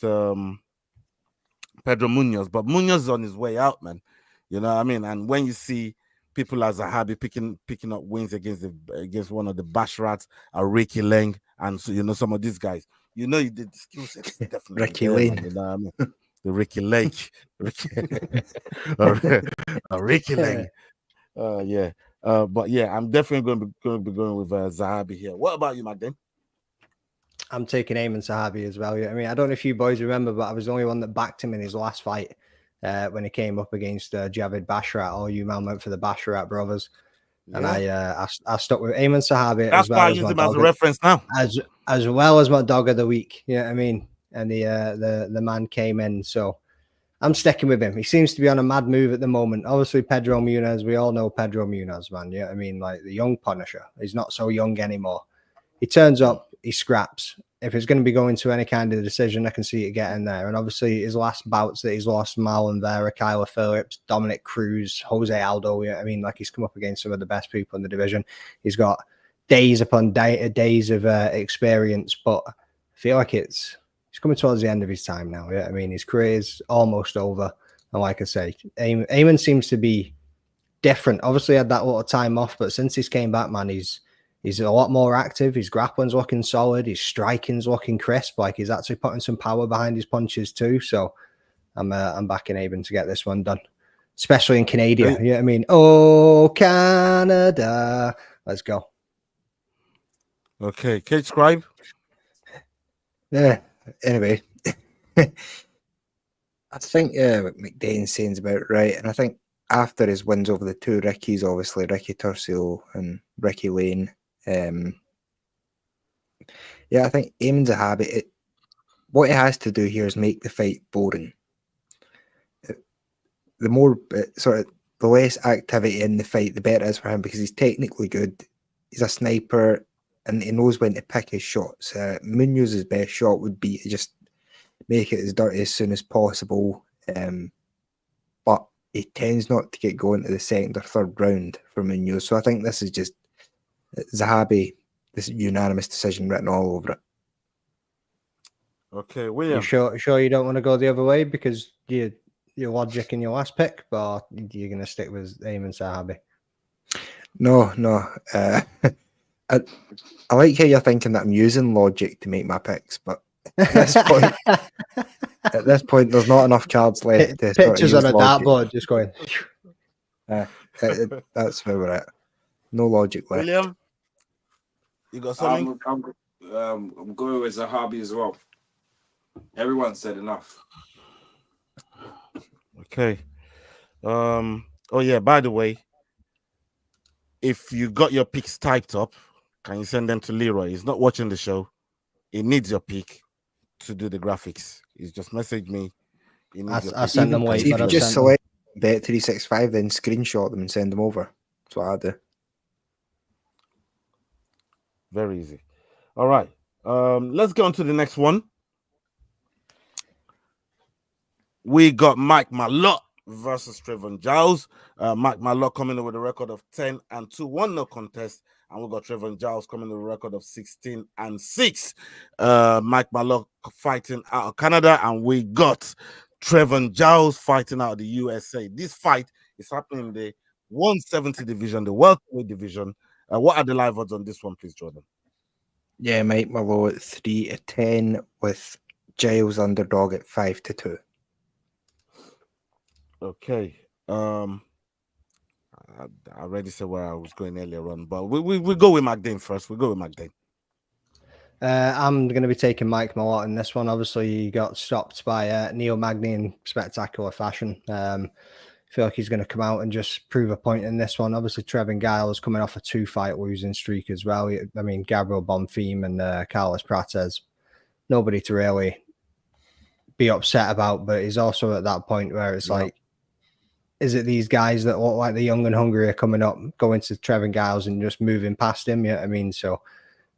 Pedro Munoz, but Munoz is on his way out, man. You know what I mean? And when you see people as Zahabi picking up wins against one of the Bashrats, Ricky Leng, and so, you know, some of these guys, you know, the skill set is definitely Ricky there, Lane. man, you know what I mean? The Ricky Lake, Ricky Leng. Yeah. But yeah, I'm definitely going to be going with Zahabi here. What about you, Magdalene? I'm taking Ayman Zahabi as well. I mean, I don't know if you boys remember, but I was the only one that backed him in his last fight when he came up against Javid Bashrat. All you man went for the Bashrat brothers, and I stuck with Ayman Zahabi. That's why I use him as a reference now, as well as my dog of the week. Yeah, I mean, and the man came in, so I'm sticking with him. He seems to be on a mad move at the moment. Obviously, Pedro Munoz. We all know Pedro Munoz, man. Yeah, I mean, like the young Punisher. He's not so young anymore. He turns up, he scraps. If it's going to be going to any kind of decision, I can see it getting there. And obviously, his last bouts that he's lost, Marlon Vera, Kyler Phillips, Dominic Cruz, Jose Aldo. Yeah, I mean, like he's come up against some of the best people in the division. He's got days upon days of experience, but I feel like he's coming towards the end of his time now. Yeah, I mean, his career is almost over. And like I say, Ayman seems to be different. Obviously, had that little time off, but since he's came back, man, he's a lot more active. His grappling's looking solid. His striking's looking crisp. Like he's actually putting some power behind his punches too. So I'm backing Ayman to get this one done, especially in Canada. You know what I mean? Oh, Canada. Let's go. Okay, Kate Scribe. Yeah. Anyway, I think what McDane's saying is about right, and I think after his wins over the two Rickies, obviously Ricky Turcio and Ricky Lane. Yeah, I think Ayman Zahabi, what he has to do here is make the fight boring. The more the less activity in the fight, the better it is for him, because he's technically good. He's a sniper and he knows when to pick his shots. Munoz's best shot would be to just make it as dirty as soon as possible. But he tends not to get going to the second or third round for Munoz. So I think this is just Zahabi, this unanimous decision written all over it. Okay, William. You sure you don't want to go the other way because your logic in your last pick, but you're going to stick with Ayman Zahabi? No. I like how you're thinking that I'm using logic to make my picks, but at this point, there's not enough cards left. To Pictures on a dartboard, just going. That's where we're at. No logic left. William, you got something? I'm going with Zahabi as well. Everyone said enough. Okay. Oh yeah. By the way, if you got your picks typed up, can you send them to Leroy? He's not watching the show. He needs your pick to do the graphics. He's just messaged me. I send them late. If you just select Bet365, then screenshot them and send them over. That's what I do. Very easy. All right. Let's go on to the next one. We got Mike Malott versus Trevon Giles. Mike Mallock coming in with a record of 10-2, 1-0 contest. And we've got Trevon Giles coming in with a record of 16-6. Mike Mallock fighting out of Canada, and we got Trevon Giles fighting out of the USA. This fight is happening in the 170 division, the welterweight division. What are the live odds on this one, please, Jordan? Yeah, Mike Mallow at 3-10 with Giles underdog at 5-2. Okay. I already said where I was going earlier on, but we go with McDane first. We go with McDane. I'm going to be taking Mike Malott in this one. Obviously, he got stopped by Neil Magny in spectacular fashion. I feel like he's going to come out and just prove a point in this one. Obviously, Trevin Giles coming off a 2-fight losing streak as well. I mean, Gabriel Bonfim and Carlos Prates, nobody to really be upset about, but he's also at that point where it's like, is it these guys that look like the young and hungry are coming up, going to Trevin Giles and just moving past him? You know what I mean? So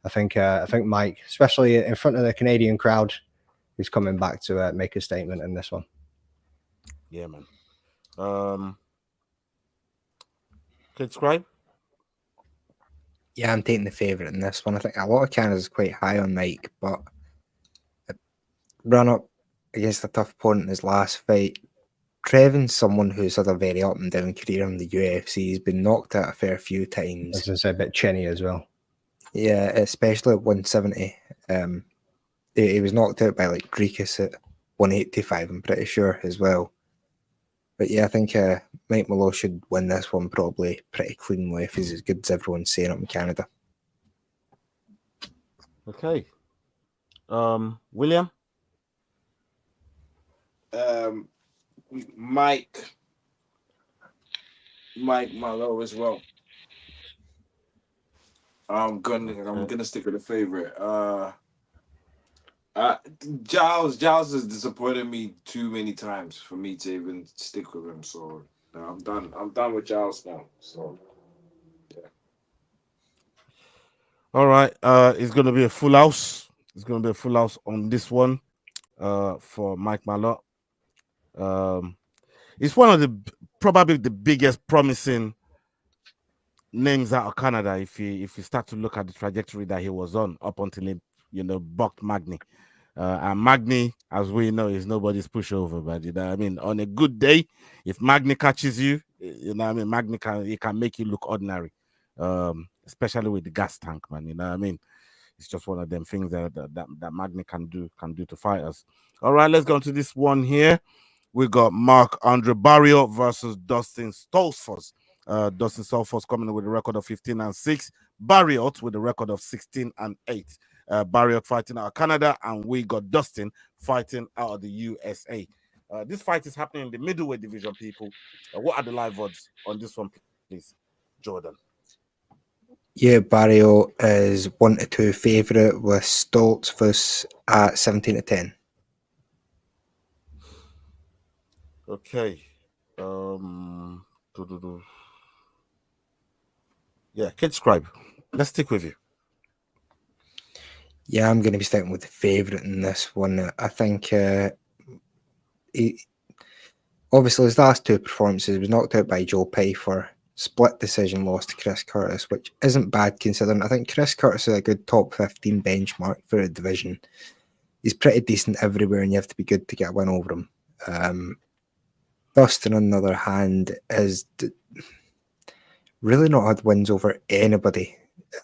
I think Mike, especially in front of the Canadian crowd, is coming back to make a statement in this one. Yeah, man. Kid Scribe? Yeah, I'm taking the favourite in this one. I think a lot of Canada's quite high on Mike, but run up against a tough opponent in his last fight. Trevin's someone who's had a very up and down career in the UFC. He's been knocked out a fair few times. I was going to say a bit chinny as well. Yeah, especially at 170. He was knocked out by like Greekus at 185, I'm pretty sure, as well. But yeah, I think Mike Mallow should win this one probably pretty cleanly if he's as good as everyone's saying up in Canada. Okay. William? Mike Mallow as well. I'm gonna stick with the favorite. Giles has disappointed me too many times for me to even stick with him. So I'm done with Giles now. So yeah. All right. It's gonna be a full house. It's gonna be a full house on this one. For Mike Malott. It's one of the probably the biggest promising names out of Canada if you start to look at the trajectory that he was on up until he bucked Magny. And Magny, as we know, is nobody's pushover, but I mean, on a good day, if Magny catches you, Magny can make you look ordinary, especially with the gas tank, man. It's just one of them things that Magny can do to fighters. All right, let's go into this one here. We got Marc-Andre Barriault versus Dustin Stoltzfus. Dustin Stoltzfus coming in with a record of 15-6. Barriault with a record of 16-8. Barriault fighting out of Canada, and we got Dustin fighting out of the USA. This fight is happening in the middleweight division, people. What are the live odds on this one, please, Jordan? Yeah, Barriault is 1-2 favourite with Stoltzfus at 17-10. Okay. Yeah, Kid Scribe. Let's stick with you. Yeah, I'm going to be sticking with the favourite in this one. I think obviously his last two performances, he was knocked out by Joe Pyfer, split decision loss to Chris Curtis, which isn't bad considering I think Chris Curtis is a good top 15 benchmark for a division. He's pretty decent everywhere, and you have to be good to get a win over him. Dustin, on the other hand, is really not had wins over anybody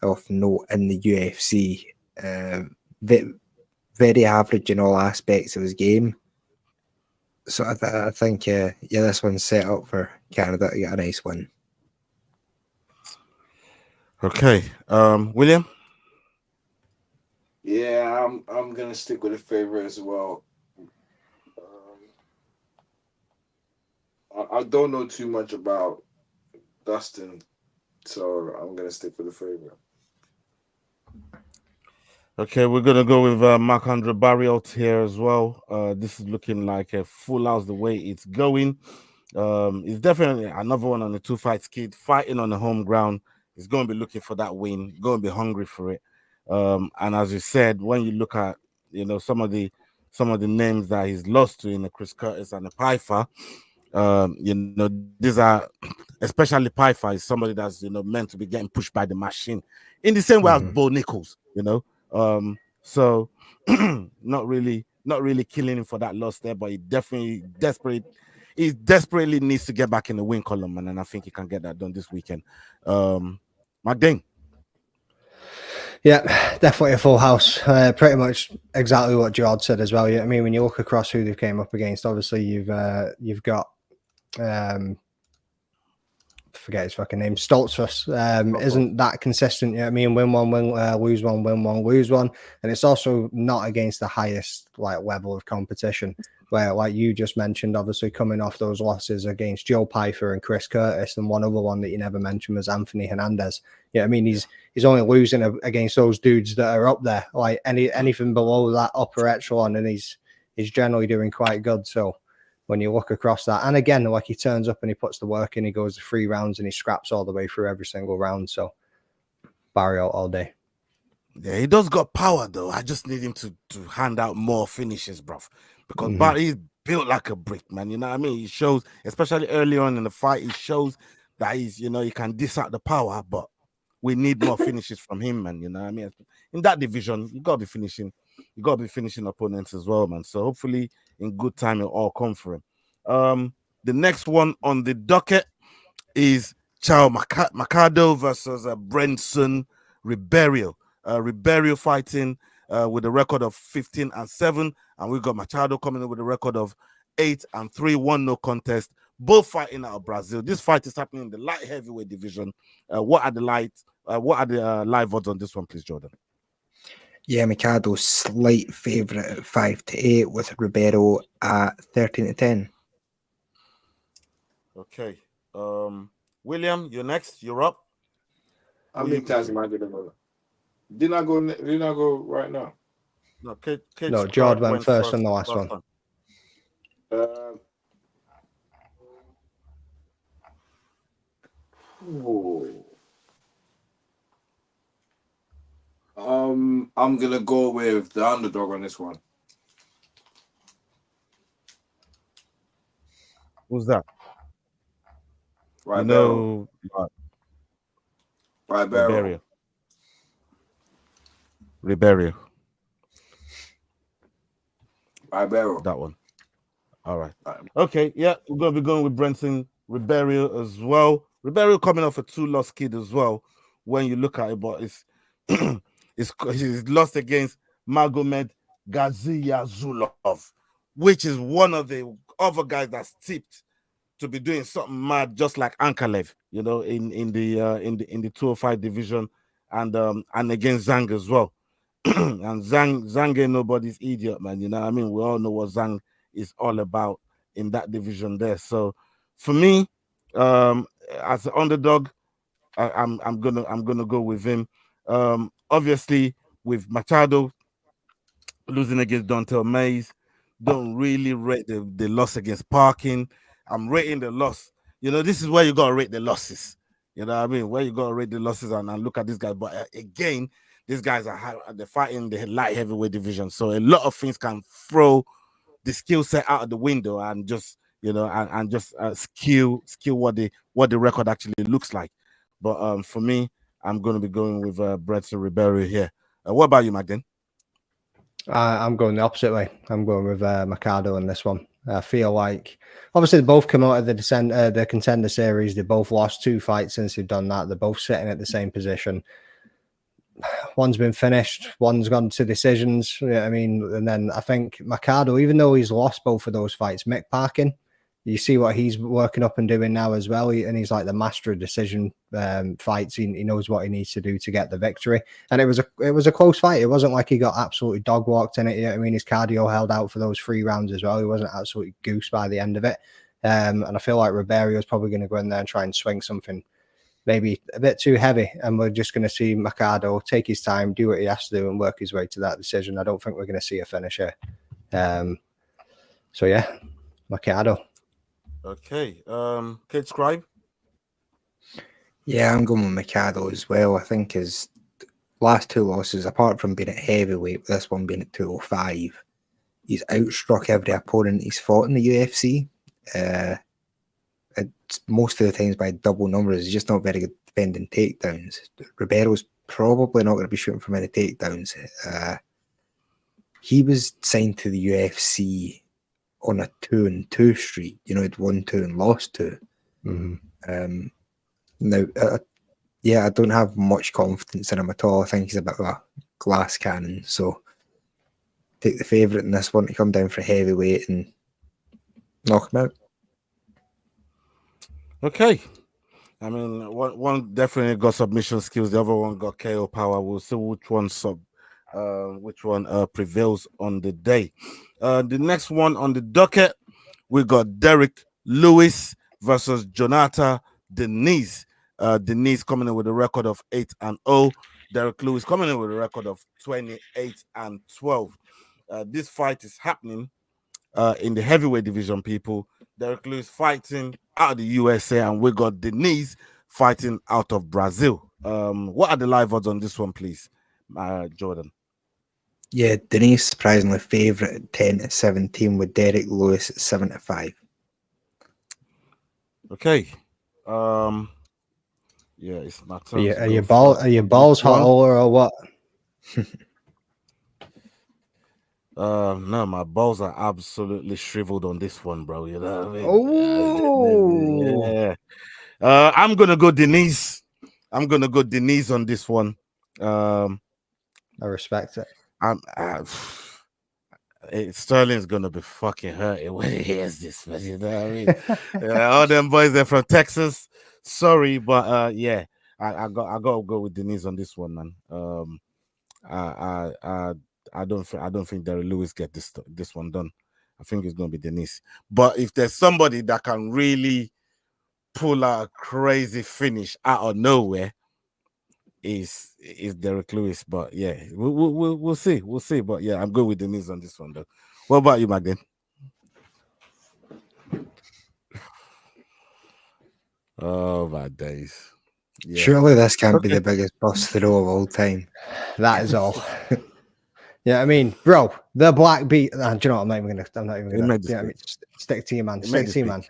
of note in the UFC. Very average in all aspects of his game. So I think, this one's set up for Canada to get a nice win. Okay, William? Yeah, I'm gonna stick with the favorite as well. I don't know too much about Dustin, so I'm gonna stick with the favorite. Okay, we're gonna go with Marc-Andre Barriault here as well. This is looking like a full house the way it's going. It's definitely another one on the 2-fight skid, fighting on the home ground. He's going to be looking for that win, going to be hungry for it. And as you said, when you look at some of the names that he's lost to in the Chris Curtis and the Pyfer, These are especially Pi fights, somebody that's meant to be getting pushed by the machine in the same way as Bo Nichols, so not really killing him for that loss there, but he desperately needs to get back in the win column, man, and I think he can get that done this weekend. McDane. Yeah, definitely a full house. Pretty much exactly what George said as well. I mean, when you look across who they came up against, obviously you've got forget his fucking name. Stoltzfus isn't that consistent. I mean, win one, lose one, win one, lose one, and it's also not against the highest level of competition. Where, like you just mentioned, obviously coming off those losses against Joe Pyfer and Chris Curtis, and one other one that you never mentioned was Anthony Hernandez. I mean, he's only losing against those dudes that are up there. Like anything below that upper echelon, and he's generally doing quite good. So when you look across that, and again, like he turns up and he puts the work in, he goes to 3 rounds and he scraps all the way through every single round. So Barry out all day. Yeah, he does got power though. I just need him to hand out more finishes, bruv. Because Barry's built like a brick, man. You know what I mean? He shows, especially early on in the fight, he shows that he's, he can diss out the power, but we need more finishes from him, man. You know what I mean? In that division, you gotta be finishing opponents as well, man. So hopefully in good time it'll all come for him. The next one on the docket is Chao Mercado versus Brenson Ribeiro. Ribeiro fighting with a record of 15-7, and we've got Machado coming in with a record of 8-3, 1-no contest. Both fighting out of Brazil. This fight is happening in the light heavyweight division. What are the live odds on this one, please, Jordan? Yeah, Micado's slight favourite at 5-8, with Ribeiro at 13-10. Okay. William, you're next. You're up. How many times am I gonna go? Didn't I go right now? No, no, George went first on the last one. I'm gonna go with the underdog on this one. Who's that? Ribeiro. Ribeiro. That one. All right. Okay. Yeah, we're gonna be going with Brenson Ribeiro as well. Ribeiro coming off a 2-loss kid as well. When you look at it, but it's he's lost against Magomed Gaziyazulov, which is one of the other guys that's tipped to be doing something mad, just like Ankalev, in the 205 division, and against Zhang as well. And Zhang ain't nobody's idiot, man. You know what I mean? We all know what Zhang is all about in that division there. So for me, as an underdog, I'm gonna go with him. Obviously, with Machado losing against Dontel Mays, don't really rate the loss against Parkin. I'm rating the loss. This is where you gotta rate the losses. You know what I mean? Where you gotta rate the losses and look at this guy. But again, these guys they're fighting the light heavyweight division, so a lot of things can throw the skill set out of the window and just skew what the record actually looks like. But for me, I'm going to be going with Brenson Ribeiro here. What about you, Magdalene? I'm going the opposite way. I'm going with Mercado on this one. I feel like obviously they both come out of the contender series. They both lost 2 fights since they've done that. They're both sitting at the same position. One's been finished, one's gone to decisions. I mean, and then I think Mercado, even though he's lost both of those fights, Mick Parkin, you see what he's working up and doing now as well. And he's like the master of decision fights. He knows what he needs to do to get the victory. And it was a close fight. It wasn't like he got absolutely dog walked in it. I mean, his cardio held out for those 3 rounds as well. He wasn't absolutely goose by the end of it. And I feel like Ribeiro is probably going to go in there and try and swing something maybe a bit too heavy, and we're just going to see Mercado take his time, do what he has to do, and work his way to that decision. I don't think we're going to see a finisher. So yeah, Mercado. Okay, Kid Scribe. Yeah, I'm going with Mercado as well. I think his last 2 losses, apart from being at heavyweight, this one being at 205, he's outstruck every opponent he's fought in the UFC. it's most of the times by double numbers. He's just not very good defending takedowns. Ribeiro's probably not going to be shooting for many takedowns. He was signed to the UFC on a 2-2 streak. You know, he'd won 2 and lost 2. Mm-hmm. Now, yeah, I don't have much confidence in him at all. I think he's a bit of a glass cannon. So take the favourite in this one to come down for heavyweight and knock him out. Okay. I mean, one definitely got submission skills. The other one got KO power. We'll see which one prevails on the day. The next one on the docket, we got Derek Lewis versus Jonathan Denise. Denise coming in with a record of 8-0. Derek Lewis coming in with a record of 28-12. This fight is happening in the heavyweight division, people. Derek Lewis fighting out of the USA, and we got Denise fighting out of Brazil. What are the live odds on this one, please, Jordan? Yeah, Denise surprisingly favourite at 10-17 with Derek Lewis at 7-5. Okay. Yeah, it's my turn. Are your balls hot or what? No, my balls are absolutely shriveled on this one, bro. You know what I mean? Oh, yeah. I'm gonna go Denise. I'm gonna go Denise on this one. I respect it. Sterling's gonna be fucking hurting when he hears this, man. You know what I mean? All them boys, they're from Texas. Sorry, but yeah, I gotta go with Denise on this one, man. I don't think Derek Lewis get this one done. I think it's gonna be Denise. But if there's somebody that can really pull out a crazy finish out of nowhere, is Derek Lewis. But yeah, we'll see. We'll see. But yeah, I'm good with Denise on this one, though. What about you, Magdalene? Oh my days. Yeah. Surely this can't be the biggest bust throw of all time. That is all. Yeah, I mean, bro, the black beat. Do you know what? I'm not even gonna. Stick to you, man. Stick to you, man.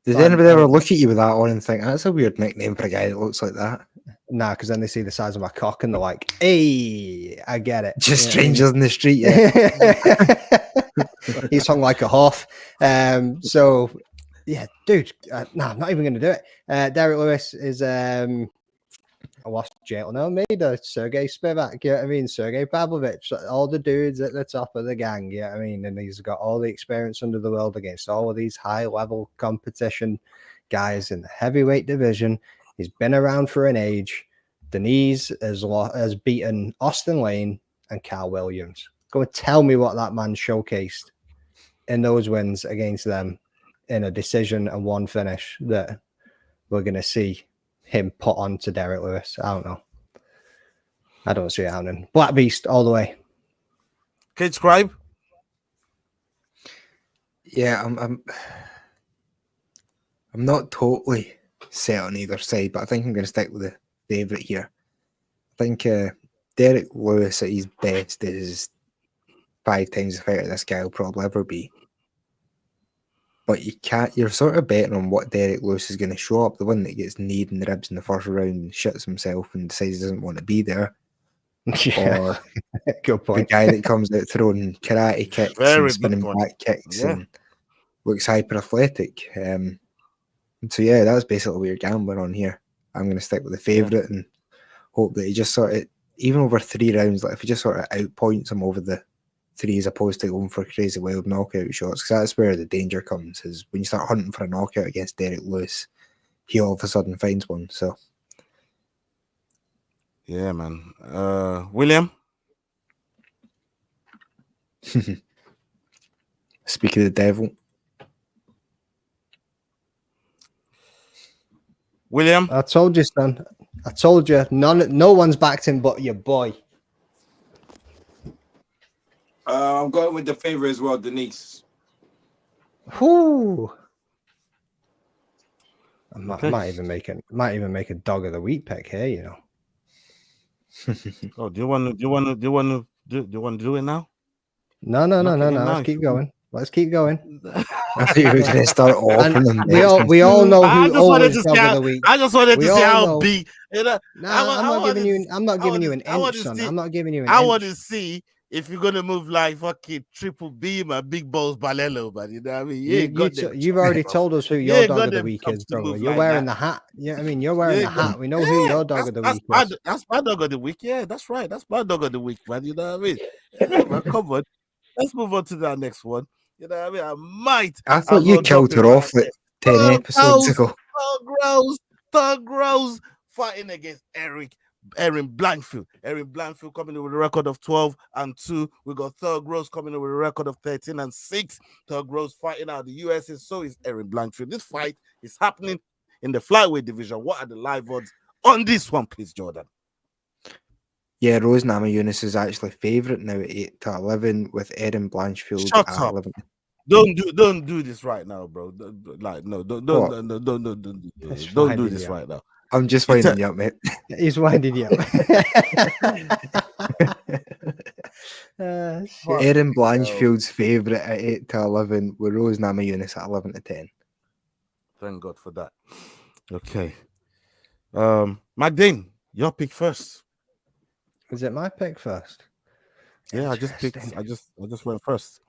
Does anybody ever look at you with that on and think that's a weird nickname for a guy that looks like that? Nah, because then they see the size of my cock and they're like, "Hey, I get it." Just strangers in the street, yeah. He's hung like a huff. So yeah, dude. No, I'm not even gonna do it. Derek Lewis is I lost jail now. Made a Sergey Spivak, you know what I mean? Sergey Pavlovich, all the dudes at the top of the gang, you know what I mean? And he's got all the experience under the world against all of these high level competition guys in the heavyweight division. He's been around for an age. Denise has beaten Austin Lane and Carl Williams. Go and tell me what that man showcased in those wins against them in a decision and one finish that we're going to see him put on to Derek Lewis. I don't know. I don't see it happening. Black Beast all the way. Kid Scribe? Yeah, I'm not totally set on either side, but I think I'm going to stick with the favourite here. I think Derek Lewis at his best is 5 times the fighter this guy will probably ever be. But you're sort of betting on what Derek Lewis is going to show up, the one that gets kneed in the ribs in the first round and shits himself and decides he doesn't want to be there. Yeah. Or good point. The guy that comes out throwing karate kicks and spinning back kicks and looks hyper athletic. So yeah, that's basically what you're gambling on here. I'm going to stick with the favourite and hope that he just sort of, even over 3 rounds, like if he just sort of outpoints him over the 3 as opposed to going for crazy wild knockout shots, because that's where the danger comes, is when you start hunting for a knockout against Derek Lewis, he all of a sudden finds one. So yeah, man. William? Speak of the devil. William? I told you, son. I told you. No one's backed him but your boy. I'm going with the favorite as well, Denise. Whoo! I might even make a dog of the week pick here, you know. Oh, do you want to do it now? No. Let's keep going. I thought you were going to start offering them. We all know who always dog see of the week. I just wanted to see how know. big. You know, I'm not giving you an inch, son. I'm not giving you an inch. I want to see if you're gonna move like fucking Triple Beam and Big Balls Balelo, man. You know what I mean? You've already told us who your dog of the week is, bro. You're wearing the hat. Yeah, I mean, you're wearing the hat. We know who your dog of the week is. That's my dog of the week. Yeah, that's right. That's my dog of the week, man. You know what I mean? Yeah, man, come on. Let's move on to that next one. You know what I mean? I thought you killed her off like 10 episodes ago. Thug Rose fighting against Erin Blanchfield. Erin Blanchfield coming in with a record of 12-2. We got Thug Rose coming in with a record of 13-6. Thug Rose fighting out of the USA. So is Erin Blanchfield. This fight is happening in the flyweight division. What are the live odds on this one, please, Jordan? Yeah, Rose Namajunas is actually favourite now at 8-11 with Erin Blanchfield Shut at up. 11. Don't do this right now, bro. Don't do this right now. I'm just winding you up, mate. He's winding you up. Erin Blanchfield's favourite at 8-11 with Rose Namajunas at 11-10. Thank God for that. Okay. Magdine, your pick first. Is it my pick first? Yeah, I just went first.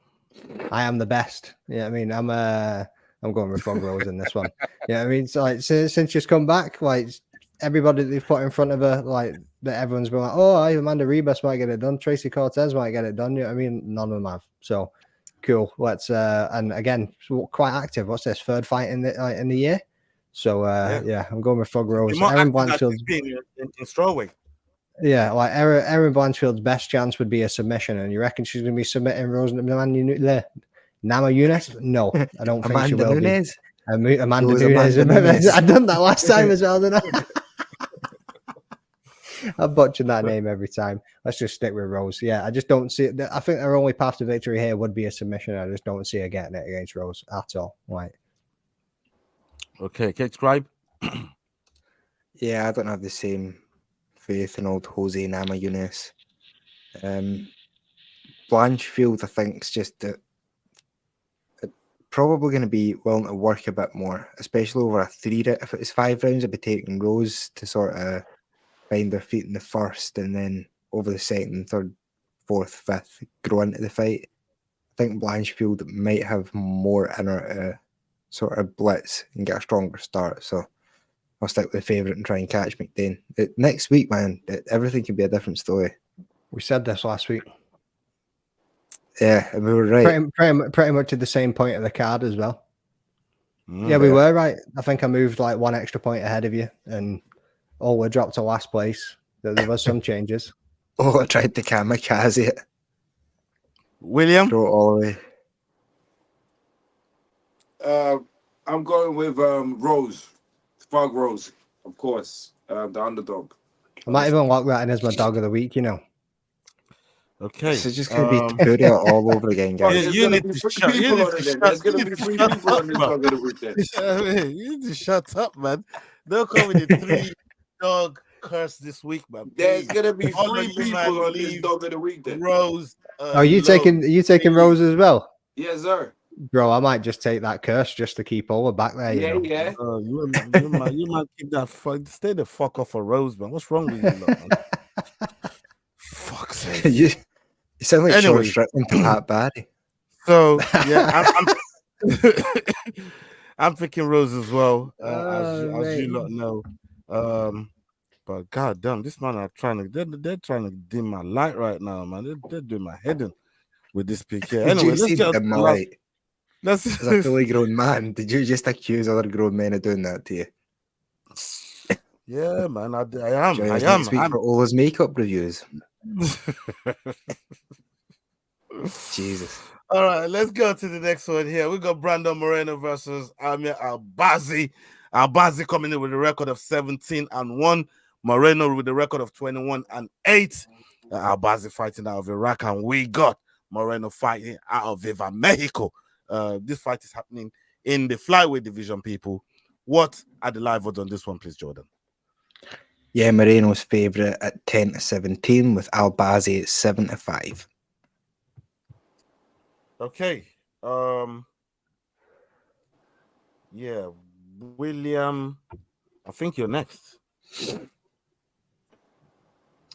I am the best. Yeah, I mean, I'm going with Thug Rose in this one. Yeah, I mean, so like since she's come back, like everybody they've put in front of her, like that everyone's been like, oh, Amanda Ribas might get it done, Tracy Cortez might get it done. You know what I mean? None of them have. So cool. Let's and again, quite active. What's this third fight in the year? So yeah, I'm going with Thug Rose. Erin Blanchfield's in strawweight. Yeah, like Erin Blanchfield's best chance would be a submission, and you reckon she's going to be submitting Rose Namajunas? No, I don't think she will be. Amanda Nunes. I done that last time as well, didn't I? I'm butchering that name every time. Let's just stick with Rose. Yeah, I just don't see it. I think her only path to victory here would be a submission. I just don't see her getting it against Rose at all. Right. Okay, subscribe. Yeah, I don't have the same faith in old Jose Namajunas. Blanchfield, I think, is just probably going to be willing to work a bit more, especially over a 3 round. If it was 5 rounds, I'd be taking Rose to sort of find their feet in the first, and then over the second, third, fourth, fifth, grow into the fight. I think Blanchfield might have more in her to sort of blitz and get a stronger start. So I'll stick with the favourite and try and catch McDane. Next week, man, everything can be a different story. We said this last week. Yeah, and we were right. Pretty much at the same point of the card as well. Yeah, we were right. I think I moved like 1 extra point ahead of you, and we're dropped to last place. There was some changes. I tried to kamikaze it. William? Throw it all away. I'm going with Rose. Thug Rose, of course. The underdog. I might even lock that in as my dog of the week, you know. Okay. This is just going to be Turia all over again, guys. There's going to be 3 people on it. There's going to be 3 people on this dog of the week then. You need to shut up, man. They'll come with a 3-dog curse this week, man. There's going to be 3 people on this dog of the week then. Rose. Are you taking Rose as well? Yes, sir. Bro, I might just take that curse just to keep Ola back there. Yeah, you know? yeah. You might keep that. Stay the fuck off of Rose, man. What's wrong with you, man? Fuck's sake. You sound like George Strickland to Pat Barry. So yeah, I'm picking Rose as well, as you lot know. But goddamn, this man are trying to they're trying to dim my light right now, man. They're doing my head in with this pick here. Anyway, As a fully grown man, did you just accuse other grown men of doing that to you? Yeah, man, I am. I am. Speak for all his makeup reviews. Jesus. All right, let's go to the next one here. We got Brandon Moreno versus Amir Albazi. Albazi coming in with a record of 17-1. Moreno with a record of 21-8. Albazi fighting out of Iraq, and we got Moreno fighting out of Viva Mexico. This fight is happening in the flyweight division, people. What are the live odds on this one, please, Jordan? Yeah, Moreno's favourite at 10-17 with Albazi at 7-5. Okay. Yeah, William. I think you're next.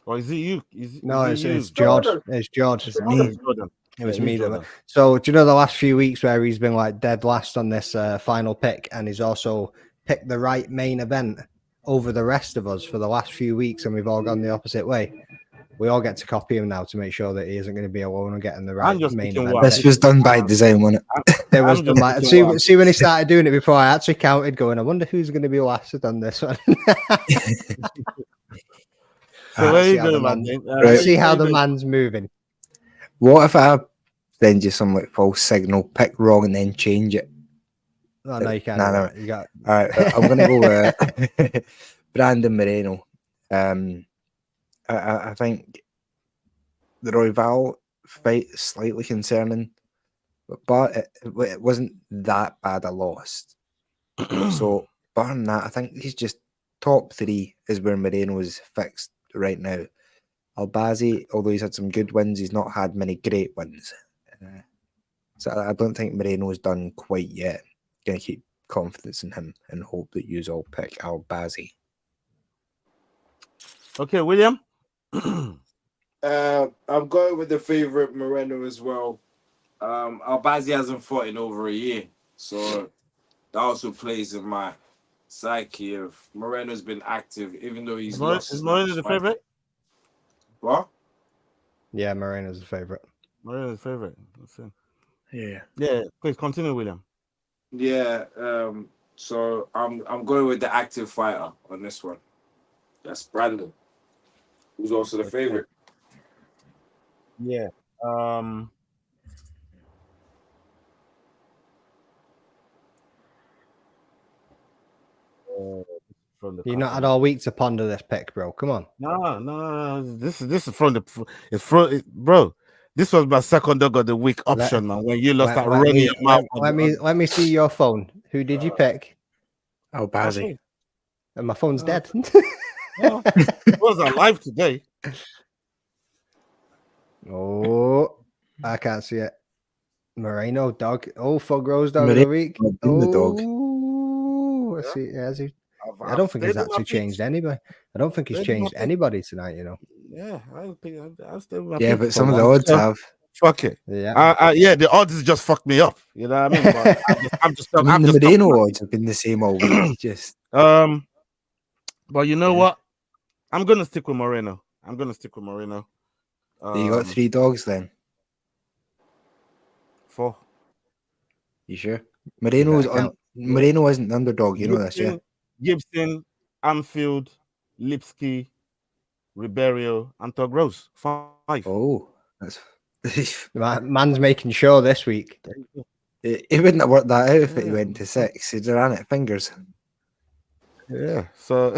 Or is it you? No, is it it's you? George. It's George. It's me. Jordan. It was Yeah, me. Jordan. So, do you know the last few weeks where he's been like dead last on this final pick, and he's also picked the right main event over the rest of us for the last few weeks, and we've all gone the opposite way. We all get to copy him now to make sure that he isn't going to be alone and getting the right main event. This was done by design, wasn't it? It was done by. See when he started doing it before, I actually counted, going, I wonder who's going to be last on this one. So there you go, man. Let's see how the man's moving. What if I send you some like false signal, pick wrong, and then change it? Oh, no, you can't. No. You got. All right, I'm gonna go with Brandon Moreno. I think the Royval fight is slightly concerning, but it wasn't that bad a loss. So, barring that, I think he's just top 3 is where Moreno is fixed right now. Albazi, although he's had some good wins, he's not had many great wins. So I don't think Moreno's done quite yet. Gonna keep confidence in him and hope that you all pick Albazi. Okay, William. I'm going with the favorite Moreno as well. Albazi hasn't fought in over a year, so that also plays in my psyche of Moreno's been active, even though he's lost. Is Moreno the favorite? What? Yeah, Moreno's the favorite. Moreno's the favorite. Yeah. Yeah. Please continue, William. Yeah. So I'm going with the active fighter on this one. That's Brandon, who's also the favorite. Yeah. You've not had all week to ponder this pick, bro. Come on. No. This is from the bro. This was my second dog of the week option, man. When you lost that running your mouth. Let me see your phone. Who did you pick? Albazi. And my phone's dead. It was alive today. Oh, I can't see it. Moreno dog. Oh, Fug Rose dog of the week. The dog. Let's see. Has he? I don't think he's actually changed anybody. I don't think he's changed anybody tonight. You know. Yeah, I think I'm still. Yeah, but some of the odds have. Fuck it. Yeah. Yeah, the odds just fucked me up. You know what I mean? But the Moreno odds have been the same all week. Just. But you know what? I'm gonna stick with Moreno. You got 3 dogs then? 4. You sure? Moreno isn't the underdog, you know this, yeah? Gibson, Anfield, Lipsky, Ribeiro, and Tug Rose. 5. Oh, that's man's making sure this week. He wouldn't have worked that out if he went to 6. He'd ran it fingers. Yeah. So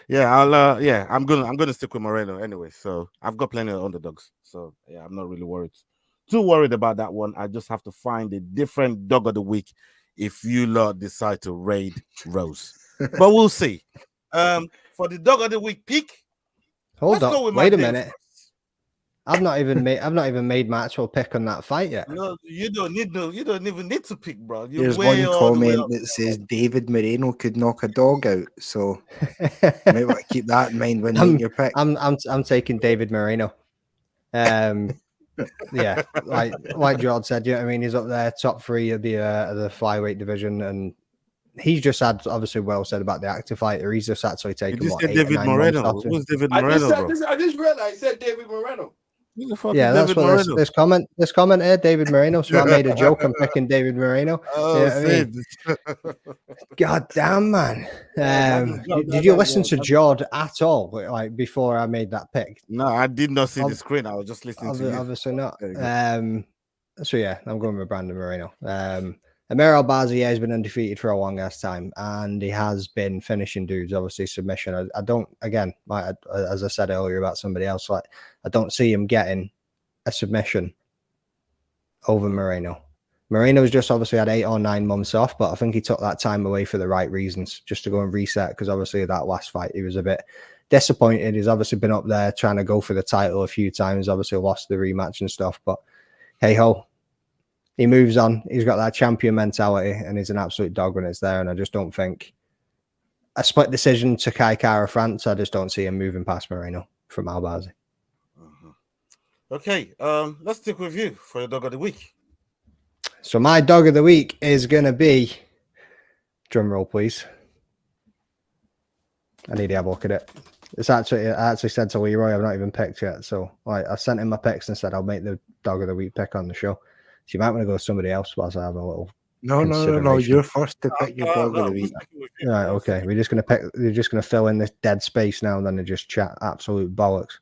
I'm gonna stick with Moreno anyway. So I've got plenty of underdogs. So yeah, I'm not really too worried about that one. I just have to find a different dog of the week if you lot decide to raid Rose. But we'll see. For the dog of the week pick. Hold on. Wait a minute. I've not even made my actual pick on that fight yet. No, you don't even need to pick, bro. There's one comment that says David Moreno could knock a dog out, so you might want to keep that in mind when making your pick. I'm taking David Moreno. Yeah, like George said, you know what I mean. He's up there, top 3 of the flyweight division, and he's just had obviously well said about the active fighter. He's just actually taken what, 8 David or 9 Moreno. months off. Who's David Moreno? I just realized I said David Moreno. Yeah, that's what this comment here, David Moreno. So I made a joke. I'm picking David Moreno. Oh, you know what I mean? God damn, man. Did you listen to Jord at all? Like before I made that pick? No, I did not see the screen. I was just listening to you. Obviously not. So yeah, I'm going with Brandon Moreno. Amir Albazi has been undefeated for a long ass time, and he has been finishing dudes. Obviously, submission. I don't. Again, as I said earlier about somebody else, like I don't see him getting a submission over Moreno. Moreno's just obviously had 8 or 9 months off, but I think he took that time away for the right reasons, just to go and reset. Because obviously that last fight, he was a bit disappointed. He's obviously been up there trying to go for the title a few times. Obviously lost the rematch and stuff, but hey ho. he moves on. He's got that champion mentality, and he's an absolute dog when it's there. And I just don't think a split decision to Kai Kara France. I just don't see him moving past Moreno from Albazi. Okay, let's stick with you for your dog of the week. So my dog of the week is going to be, drum roll, please. I need to have a look at it. I actually said to Leroy, I've not even picked yet. So I sent him my picks and said I'll make the dog of the week pick on the show. So you might want to go with somebody else whilst I have a little. No. You're first to pick your dog of the week. Right, okay. We're just gonna pick. You're just gonna fill in this dead space now, and then just chat absolute bollocks.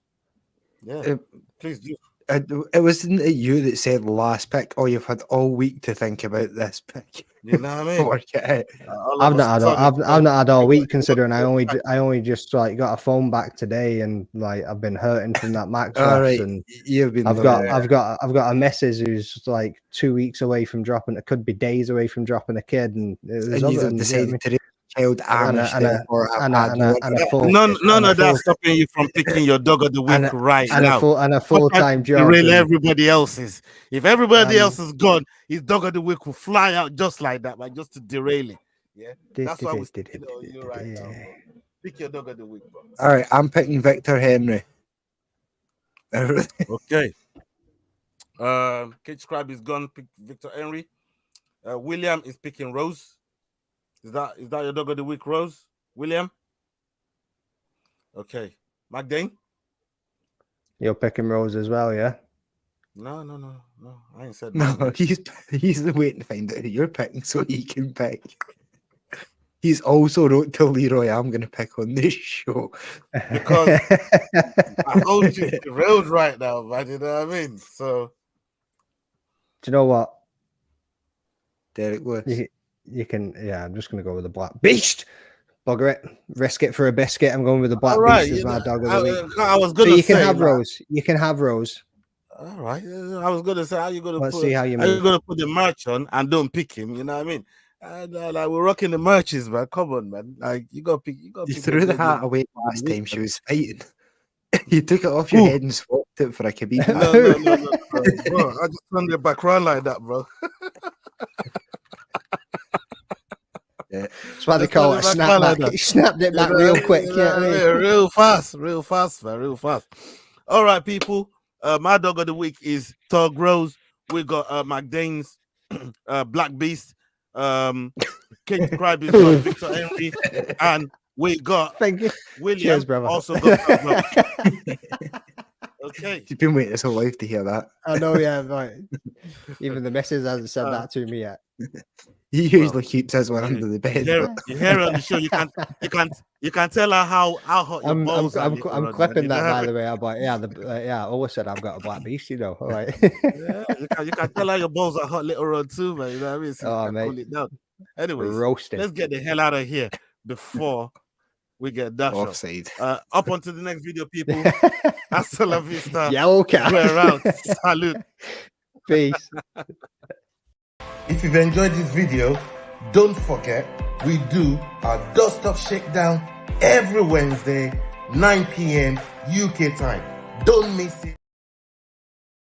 Yeah, please do. It wasn't you that said last pick. Oh, you've had all week to think about this pick. You know what I mean? I've not had all week, considering I only just like got a phone back today, and like I've been hurting from that max loss, right. and You've been. I've got a missus who's like 2 weeks away from dropping. It could be days away from dropping a kid, and you've decided to child none of that's stopping you from picking your dog of the week now. And a full-time job. Really, everybody else's. If everybody else is gone, his dog of the week will fly out just like that, like just to derail it. Yeah, that's why you're right now. Pick your dog of the week, bro. All right, I'm picking Victor Henry. Okay. Cage Crab is gone. Pick Victor Henry. William is picking Rose. Is that your dog of the week, Rose? William? Okay. McDane? You're picking Rose as well, yeah? No. I ain't said no. He's waiting to find out who you're picking so he can pick. He's also wrote to Leroy, I'm going to pick on this show. Because I hold you the road right now, man. You know what I mean? So. Do you know what? Derek Lewis. You can, yeah, I'm just going to go with the Black Beast. Bugger it. Risk it for a biscuit. I'm going with the Black Beast as my dog of the week. I was going to say. You can have Rose. You can have Rose. All right. I was going to say, how you going to put the merch on and don't pick him? You know what I mean? And, like, we're rocking the merches, man. Come on, man. Like, you got to pick. You threw the hat away last time she was fighting. You took it off your head and swapped it for a kebab. No. Bro, I just turned it back around like that, bro. Yeah. That's why they call it a snapback. He snapped it back real quick. Real fast, man, real fast. All right, people. My dog of the week is Tug Rose. We got McDane's Black Beast. Kate Cribe is got Victor Henry, and we got William. Cheers, brother. Also got Tug Rose. Okay. You've been waiting his whole life to hear that. I know, yeah, right. Even the missus hasn't said that to me yet. He usually keeps his one under the bed. You hear her on the show. You can tell her how hot your balls are. I'm clipping that, by the way. I'm like, I always said I've got a Black Beast, you know. All right. Yeah, you can tell her your balls are hot little rod too, man. You know what I mean? So mate. Cool it down. Anyways, roasting. Let's get the hell out of here before we get dashed offside. Up onto the next video, people. Hasta la vista. Yellow cat. We're around. Salute. Peace. If you've enjoyed this video, don't forget we do our dust-up shakedown every Wednesday, 9 p.m. UK time. Don't miss it.